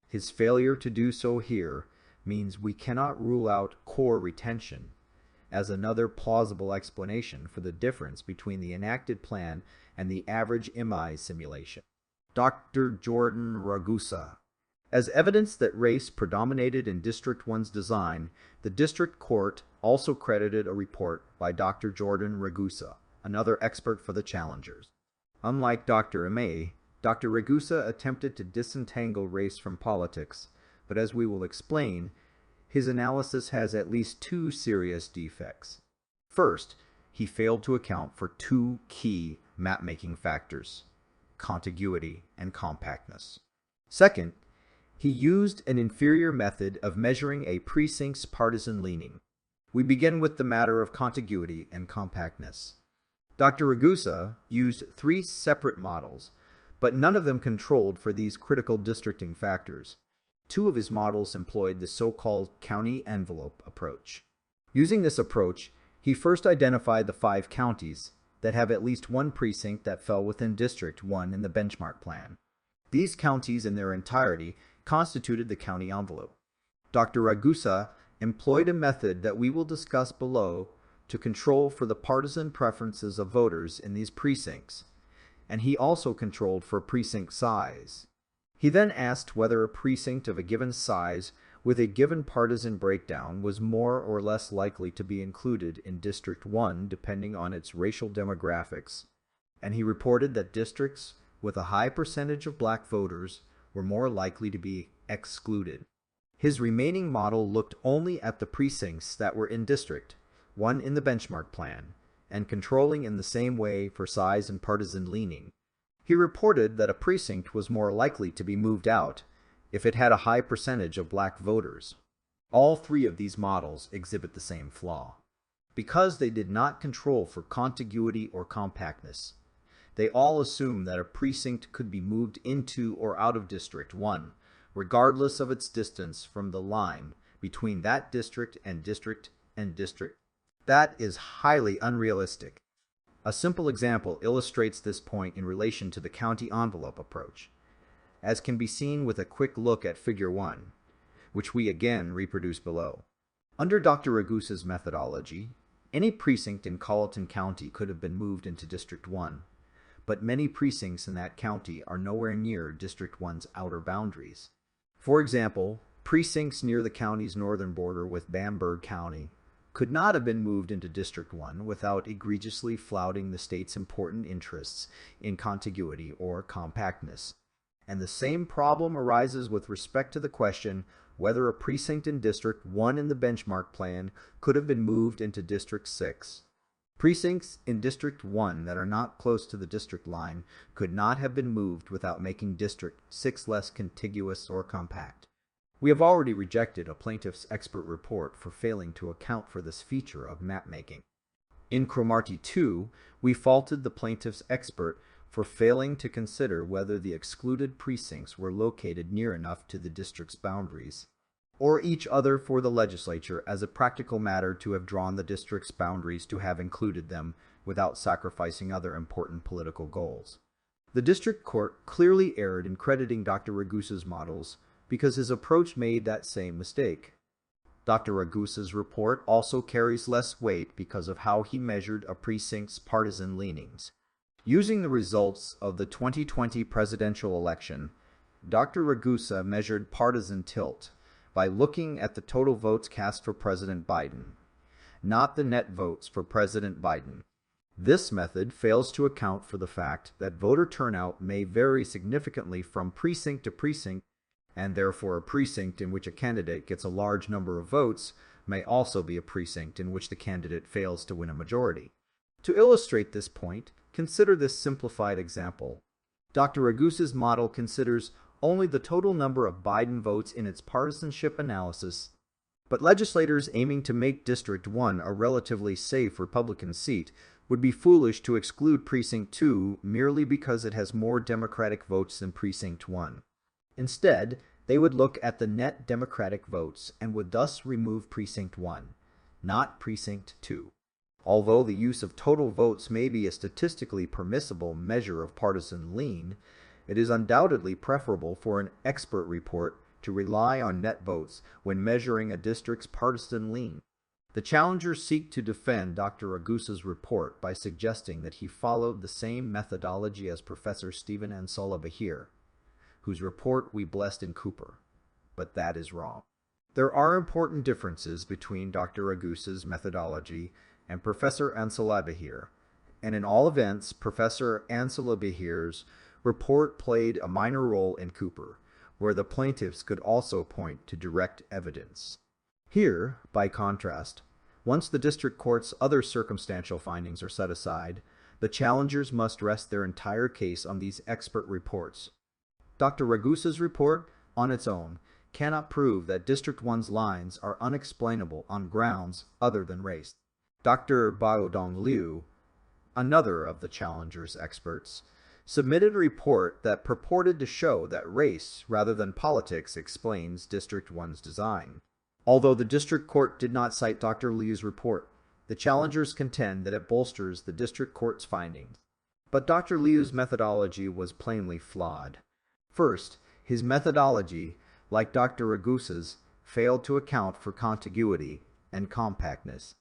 His failure to do so here means we cannot rule out core retention as another plausible explanation for the difference between the enacted plan and the average Imai simulation. Dr. Jordan Ragusa. As evidence that race predominated in District 1's design, the District Court also credited a report by Dr. Jordan Ragusa, another expert for the challengers. Unlike Dr. Imai, Dr. Ragusa attempted to disentangle race from politics, but as we will explain, his analysis has at least 2 serious defects. First, he failed to account for 2 key map-making factors, contiguity and compactness. Second, he used an inferior method of measuring a precinct's partisan leaning. We begin with the matter of contiguity and compactness. Dr. Ragusa used 3 separate models, but none of them controlled for these critical districting factors. 2 of his models employed the so-called county envelope approach. Using this approach, he first identified the 5 counties that have at least one precinct that fell within District 1 in the benchmark plan. These counties in their entirety constituted the county envelope. Dr. Ragusa employed a method that we will discuss below to control for the partisan preferences of voters in these precincts, and he also controlled for precinct size. He then asked whether a precinct of a given size with a given partisan breakdown was more or less likely to be included in District 1 depending on its racial demographics, and he reported that districts with a high percentage of black voters were more likely to be excluded. His remaining model looked only at the precincts that were in District 1 in the benchmark plan, and controlling in the same way for size and partisan leaning. He reported that a precinct was more likely to be moved out if it had a high percentage of black voters. All 3 of these models exhibit the same flaw. Because they did not control for contiguity or compactness, they all assume that a precinct could be moved into or out of District 1, regardless of its distance from the line between that district and district and district. That is highly unrealistic. A simple example illustrates this point in relation to the county envelope approach, as can be seen with a quick look at Figure 1, which we again reproduce below. Under Dr. Ragusa's methodology, any precinct in Colleton County could have been moved into District 1, but many precincts in that county are nowhere near District 1's outer boundaries. For example, precincts near the county's northern border with Bamberg County could not have been moved into District 1 without egregiously flouting the state's important interests in contiguity or compactness. And the same problem arises with respect to the question whether a precinct in District 1 in the benchmark plan could have been moved into District 6. Precincts in District 1 that are not close to the district line could not have been moved without making District 6 less contiguous or compact. We have already rejected a plaintiff's expert report for failing to account for this feature of map-making. In Cromartie 2, we faulted the plaintiff's expert for failing to consider whether the excluded precincts were located near enough to the district's boundaries, or each other for the legislature as a practical matter to have drawn the district's boundaries to have included them without sacrificing other important political goals. The district court clearly erred in crediting Dr. Ragusa's models because his approach made that same mistake. Dr. Ragusa's report also carries less weight because of how he measured a precinct's partisan leanings. Using the results of the 2020 presidential election, Dr. Ragusa measured partisan tilt by looking at the total votes cast for President Biden, not the net votes for President Biden. This method fails to account for the fact that voter turnout may vary significantly from precinct to precinct, and therefore a precinct in which a candidate gets a large number of votes may also be a precinct in which the candidate fails to win a majority. To illustrate this point, consider this simplified example. Dr. Ragusa's model considers only the total number of Biden votes in its partisanship analysis, but legislators aiming to make District 1 a relatively safe Republican seat would be foolish to exclude Precinct 2 merely because it has more Democratic votes than Precinct 1. Instead, they would look at the net Democratic votes and would thus remove Precinct 1, not Precinct 2. Although the use of total votes may be a statistically permissible measure of partisan lean, it is undoubtedly preferable for an expert report to rely on net votes when measuring a district's partisan lean. The challengers seek to defend Dr. Ragusa's report by suggesting that he followed the same methodology as Professor Stephen Ansala-Bahir, whose report we blessed in Cooper, but that is wrong. There are important differences between Dr. Ragusa's methodology and Professor Ansala-Bahir, and in all events, Professor Ansala-Bahir's report played a minor role in Cooper, where the plaintiffs could also point to direct evidence. Here, by contrast, once the district court's other circumstantial findings are set aside, the challengers must rest their entire case on these expert reports. Dr. Ragusa's report, on its own, cannot prove that District 1's lines are unexplainable on grounds other than race. Dr. Baodong Liu, another of the challengers' experts, submitted a report that purported to show that race rather than politics explains District 1's design. Although the district court did not cite Dr. Liu's report, the challengers contend that it bolsters the district court's findings. But Dr. Liu's methodology was plainly flawed. First, his methodology, like Dr. Ragusa's, failed to account for contiguity and compactness.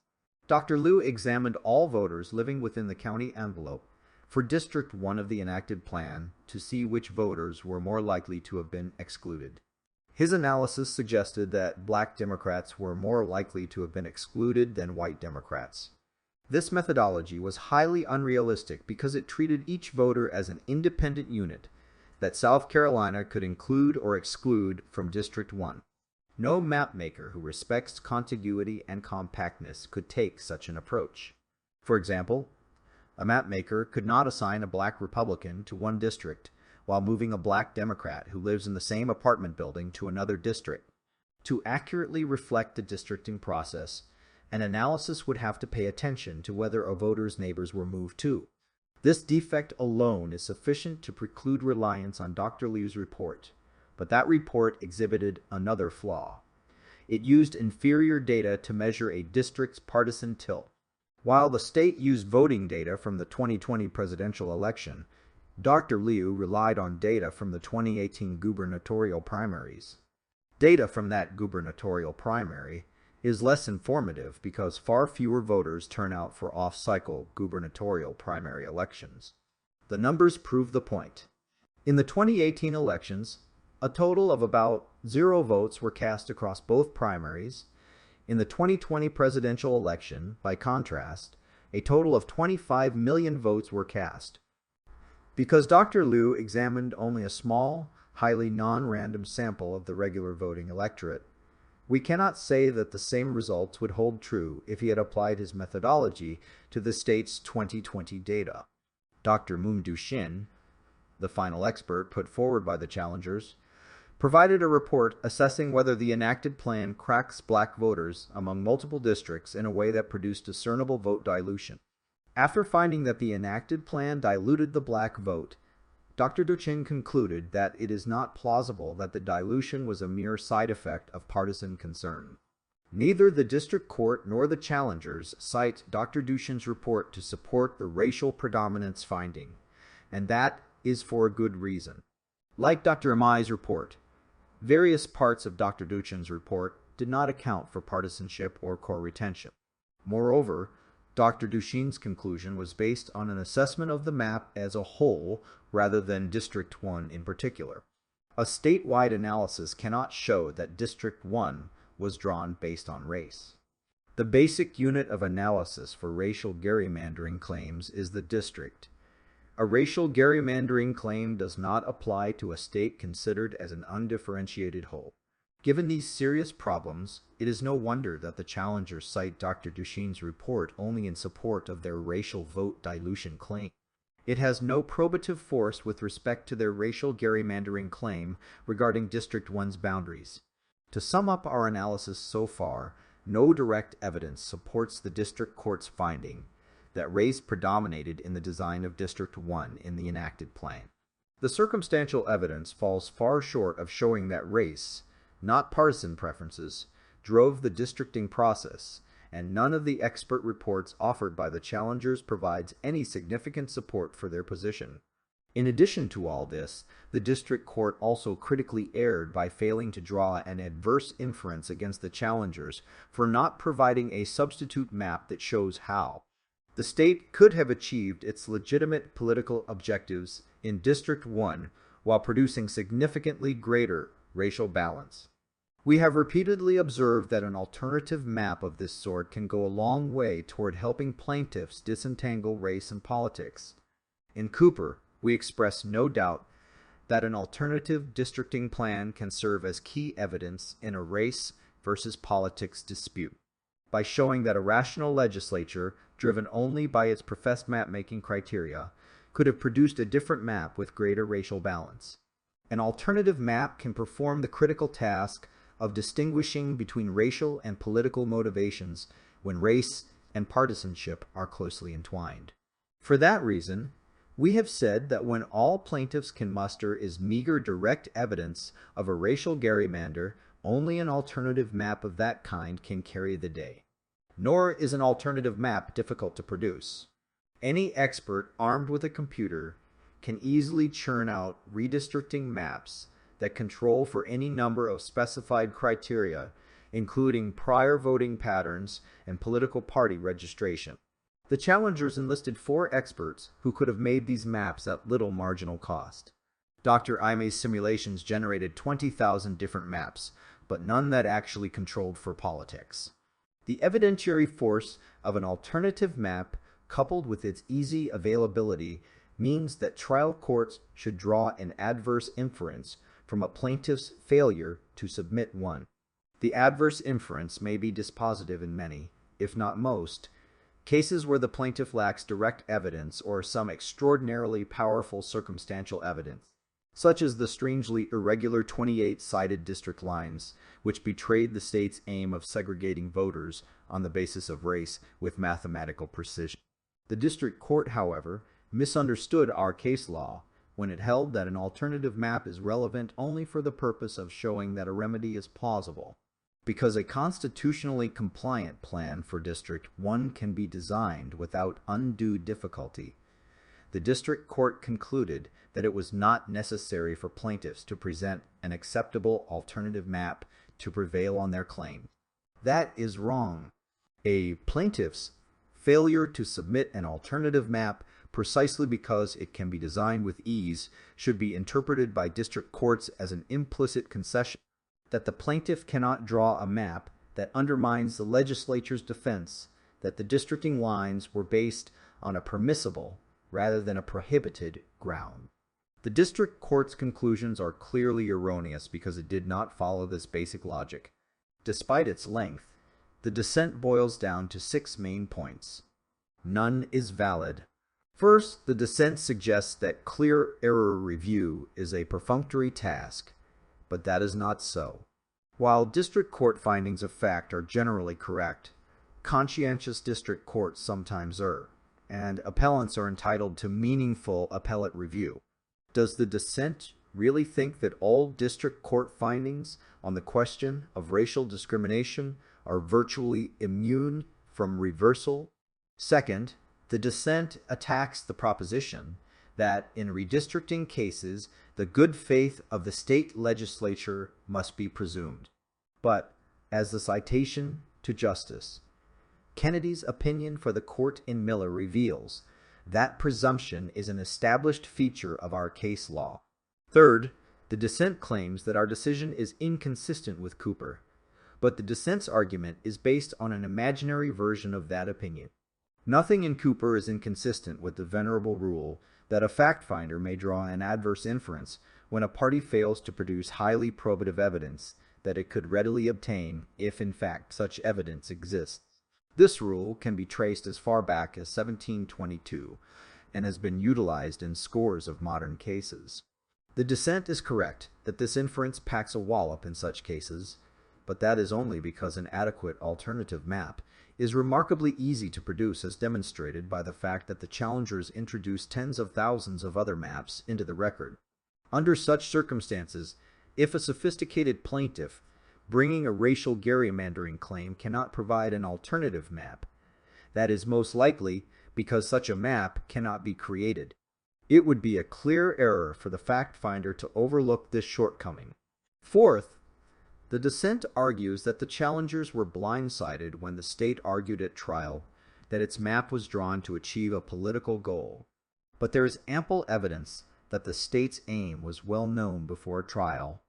Dr. Liu examined all voters living within the county envelope for District 1 of the enacted plan to see which voters were more likely to have been excluded. His analysis suggested that black Democrats were more likely to have been excluded than white Democrats. This methodology was highly unrealistic because it treated each voter as an independent unit that South Carolina could include or exclude from District 1. No mapmaker who respects contiguity and compactness could take such an approach. For example, a mapmaker could not assign a black Republican to one district while moving a black Democrat who lives in the same apartment building to another district. To accurately reflect the districting process, an analysis would have to pay attention to whether a voter's neighbors were moved too. This defect alone is sufficient to preclude reliance on Dr. Liu's report, but that report exhibited another flaw. It used inferior data to measure a district's partisan tilt. While the state used voting data from the 2020 presidential election, Dr. Liu relied on data from the 2018 gubernatorial primaries. Data from that gubernatorial primary is less informative because far fewer voters turn out for off-cycle gubernatorial primary elections. The numbers prove the point. In the 2018 elections, a total of about 0 votes were cast across both primaries. In the 2020 presidential election, by contrast, a total of 25 million votes were cast. Because Dr. Liu examined only a small, highly non-random sample of the regular voting electorate, we cannot say that the same results would hold true if he had applied his methodology to the state's 2020 data. Dr. Moon Du-shin, the final expert put forward by the challengers, provided a report assessing whether the enacted plan cracks black voters among multiple districts in a way that produced discernible vote dilution. After finding that the enacted plan diluted the black vote, Dr. Du-shin concluded that it is not plausible that the dilution was a mere side effect of partisan concern. Neither the district court nor the challengers cite Dr. Du-shin's report to support the racial predominance finding, and that is for a good reason. Like Dr. Imai's report, various parts of Dr. Du-shin's report did not account for partisanship or core retention. Moreover, Dr. Du-shin's conclusion was based on an assessment of the map as a whole rather than District 1 in particular. A statewide analysis cannot show that District 1 was drawn based on race. The basic unit of analysis for racial gerrymandering claims is the district. A racial gerrymandering claim does not apply to a state considered as an undifferentiated whole. Given these serious problems, it is no wonder that the challengers cite Dr. Du-shin's report only in support of their racial vote dilution claim. It has no probative force with respect to their racial gerrymandering claim regarding District 1's boundaries. To sum up our analysis so far, no direct evidence supports the district court's finding that race predominated in the design of District 1 in the enacted plan. The circumstantial evidence falls far short of showing that race, not partisan preferences, drove the districting process, and none of the expert reports offered by the challengers provides any significant support for their position. In addition to all this, the district court also critically erred by failing to draw an adverse inference against the challengers for not providing a substitute map that shows how the state could have achieved its legitimate political objectives in District 1 while producing significantly greater racial balance. We have repeatedly observed that an alternative map of this sort can go a long way toward helping plaintiffs disentangle race and politics. In Cooper, we express no doubt that an alternative districting plan can serve as key evidence in a race versus politics dispute, by showing that a rational legislature, driven only by its professed map-making criteria, could have produced a different map with greater racial balance. An alternative map can perform the critical task of distinguishing between racial and political motivations when race and partisanship are closely entwined. For that reason, we have said that when all plaintiffs can muster is meager direct evidence of a racial gerrymander, only an alternative map of that kind can carry the day. Nor is an alternative map difficult to produce. Any expert armed with a computer can easily churn out redistricting maps that control for any number of specified criteria, including prior voting patterns and political party registration. The challengers enlisted 4 experts who could have made these maps at little marginal cost. Dr. Imai's simulations generated 20,000 different maps, but none that actually controlled for politics. The evidentiary force of an alternative map, coupled with its easy availability, means that trial courts should draw an adverse inference from a plaintiff's failure to submit one. The adverse inference may be dispositive in many, if not most, cases where the plaintiff lacks direct evidence or some extraordinarily powerful circumstantial evidence, such as the strangely irregular 28-sided district lines, which betrayed the state's aim of segregating voters on the basis of race with mathematical precision. The district court, however, misunderstood our case law when it held that an alternative map is relevant only for the purpose of showing that a remedy is plausible. Because a constitutionally compliant plan for District 1 can be designed without undue difficulty, the district court concluded that it was not necessary for plaintiffs to present an acceptable alternative map to prevail on their claim. That is wrong. A plaintiff's failure to submit an alternative map precisely because it can be designed with ease should be interpreted by district courts as an implicit concession that the plaintiff cannot draw a map that undermines the legislature's defense that the districting lines were based on a permissible rather than a prohibited ground. The district court's conclusions are clearly erroneous because it did not follow this basic logic. Despite its length, the dissent boils down to 6 main points. None is valid. First, the dissent suggests that clear error review is a perfunctory task, but that is not so. While district court findings of fact are generally correct, conscientious district courts sometimes err, and appellants are entitled to meaningful appellate review. Does the dissent really think that all district court findings on the question of racial discrimination are virtually immune from reversal? Second, the dissent attacks the proposition that in redistricting cases, the good faith of the state legislature must be presumed. But, as the citation to Justice Kennedy's opinion for the court in Miller reveals, that presumption is an established feature of our case law. Third, the dissent claims that our decision is inconsistent with Cooper, but the dissent's argument is based on an imaginary version of that opinion. Nothing in Cooper is inconsistent with the venerable rule that a fact finder may draw an adverse inference when a party fails to produce highly probative evidence that it could readily obtain if in fact such evidence exists. This rule can be traced as far back as 1722 and has been utilized in scores of modern cases. The dissent is correct that this inference packs a wallop in such cases, but that is only because an adequate alternative map is remarkably easy to produce, as demonstrated by the fact that the challengers introduced tens of thousands of other maps into the record. Under such circumstances, if a sophisticated plaintiff bringing a racial gerrymandering claim cannot provide an alternative map, that is most likely because such a map cannot be created. It would be a clear error for the fact finder to overlook this shortcoming. Fourth, the dissent argues that the challengers were blindsided when the state argued at trial that its map was drawn to achieve a political goal. But there is ample evidence that the state's aim was well known before trial,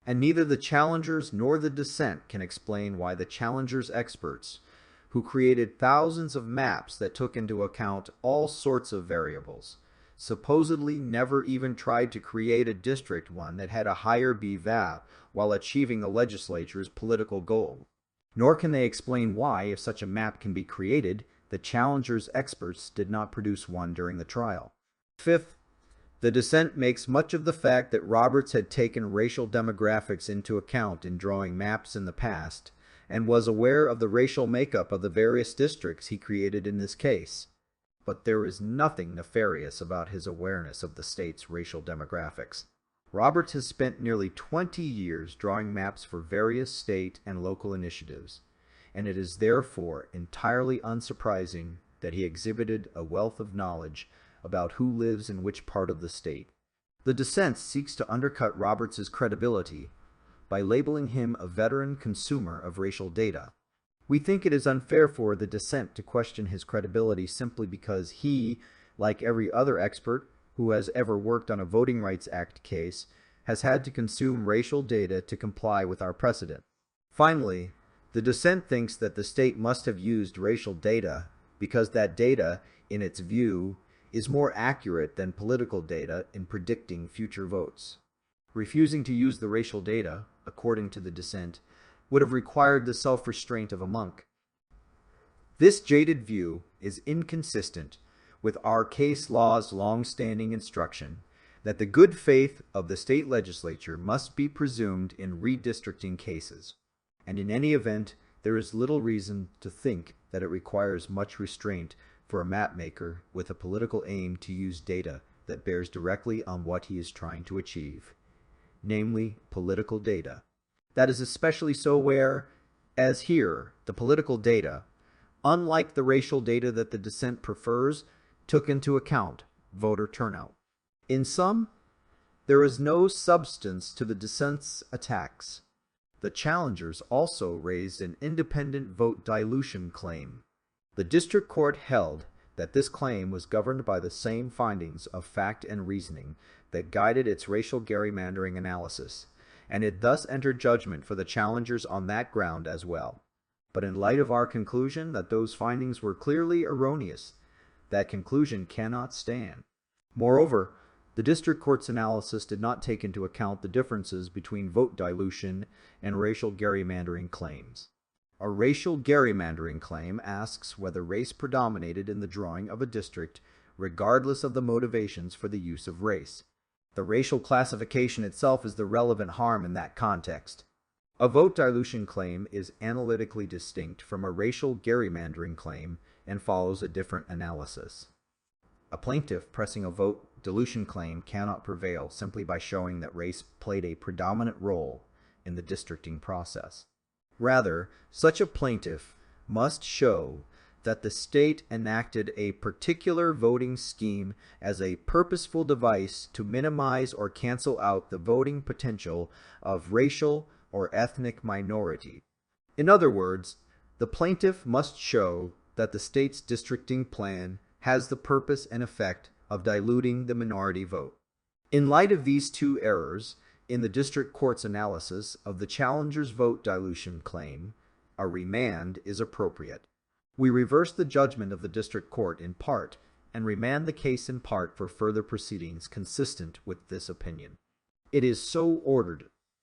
and neither the challengers nor the dissent can explain why the challengers' experts, who created thousands of maps that took into account all sorts of variables, supposedly never even tried to create a district one that had a higher BVAP while achieving the legislature's political goal. Nor can they explain why, if such a map can be created, the challengers' experts did not produce one during the trial. Fifth, the dissent makes much of the fact that Roberts had taken racial demographics into account in drawing maps in the past, and was aware of the racial makeup of the various districts he created in this case. But there is nothing nefarious about his awareness of the state's racial demographics. Roberts has spent nearly 20 years drawing maps for various state and local initiatives, and it is therefore entirely unsurprising that he exhibited a wealth of knowledge about who lives in which part of the state. The dissent seeks to undercut Roberts's credibility by labeling him a veteran consumer of racial data. We think it is unfair for the dissent to question his credibility simply because he, like every other expert who has ever worked on a Voting Rights Act case, has had to consume racial data to comply with our precedent. Finally, the dissent thinks that the state must have used racial data because that data, in its view, is more accurate than political data in predicting future votes. Refusing to use the racial data, according to the dissent, would have required the self-restraint of a monk. This jaded view is inconsistent with our case law's long-standing instruction that the good faith of the state legislature must be presumed in redistricting cases, and in any event, there is little reason to think that it requires much restraint for a mapmaker with a political aim to use data that bears directly on what he is trying to achieve, namely political data. That is especially so where, as here, the political data, unlike the racial data that the dissent prefers, took into account voter turnout. In sum, there is no substance to the dissent's attacks. The challengers also raised an independent vote dilution claim. The district court held that this claim was governed by the same findings of fact and reasoning that guided its racial gerrymandering analysis, and it thus entered judgment for the challengers on that ground as well. But in light of our conclusion that those findings were clearly erroneous, that conclusion cannot stand. Moreover, the district court's analysis did not take into account the differences between vote dilution and racial gerrymandering claims. A racial gerrymandering claim asks whether race predominated in the drawing of a district regardless of the motivations for the use of race. The racial classification itself is the relevant harm in that context. A vote dilution claim is analytically distinct from a racial gerrymandering claim and follows a different analysis. A plaintiff pressing a vote dilution claim cannot prevail simply by showing that race played a predominant role in the districting process. Rather, such a plaintiff must show that the state enacted a particular voting scheme as a purposeful device to minimize or cancel out the voting potential of racial or ethnic minority. In other words, the plaintiff must show that the state's districting plan has the purpose and effect of diluting the minority vote. In light of these two errors in the district court's analysis of the challenger's vote dilution claim, a remand is appropriate. We reverse the judgment of the district court in part and remand the case in part for further proceedings consistent with this opinion. It is so ordered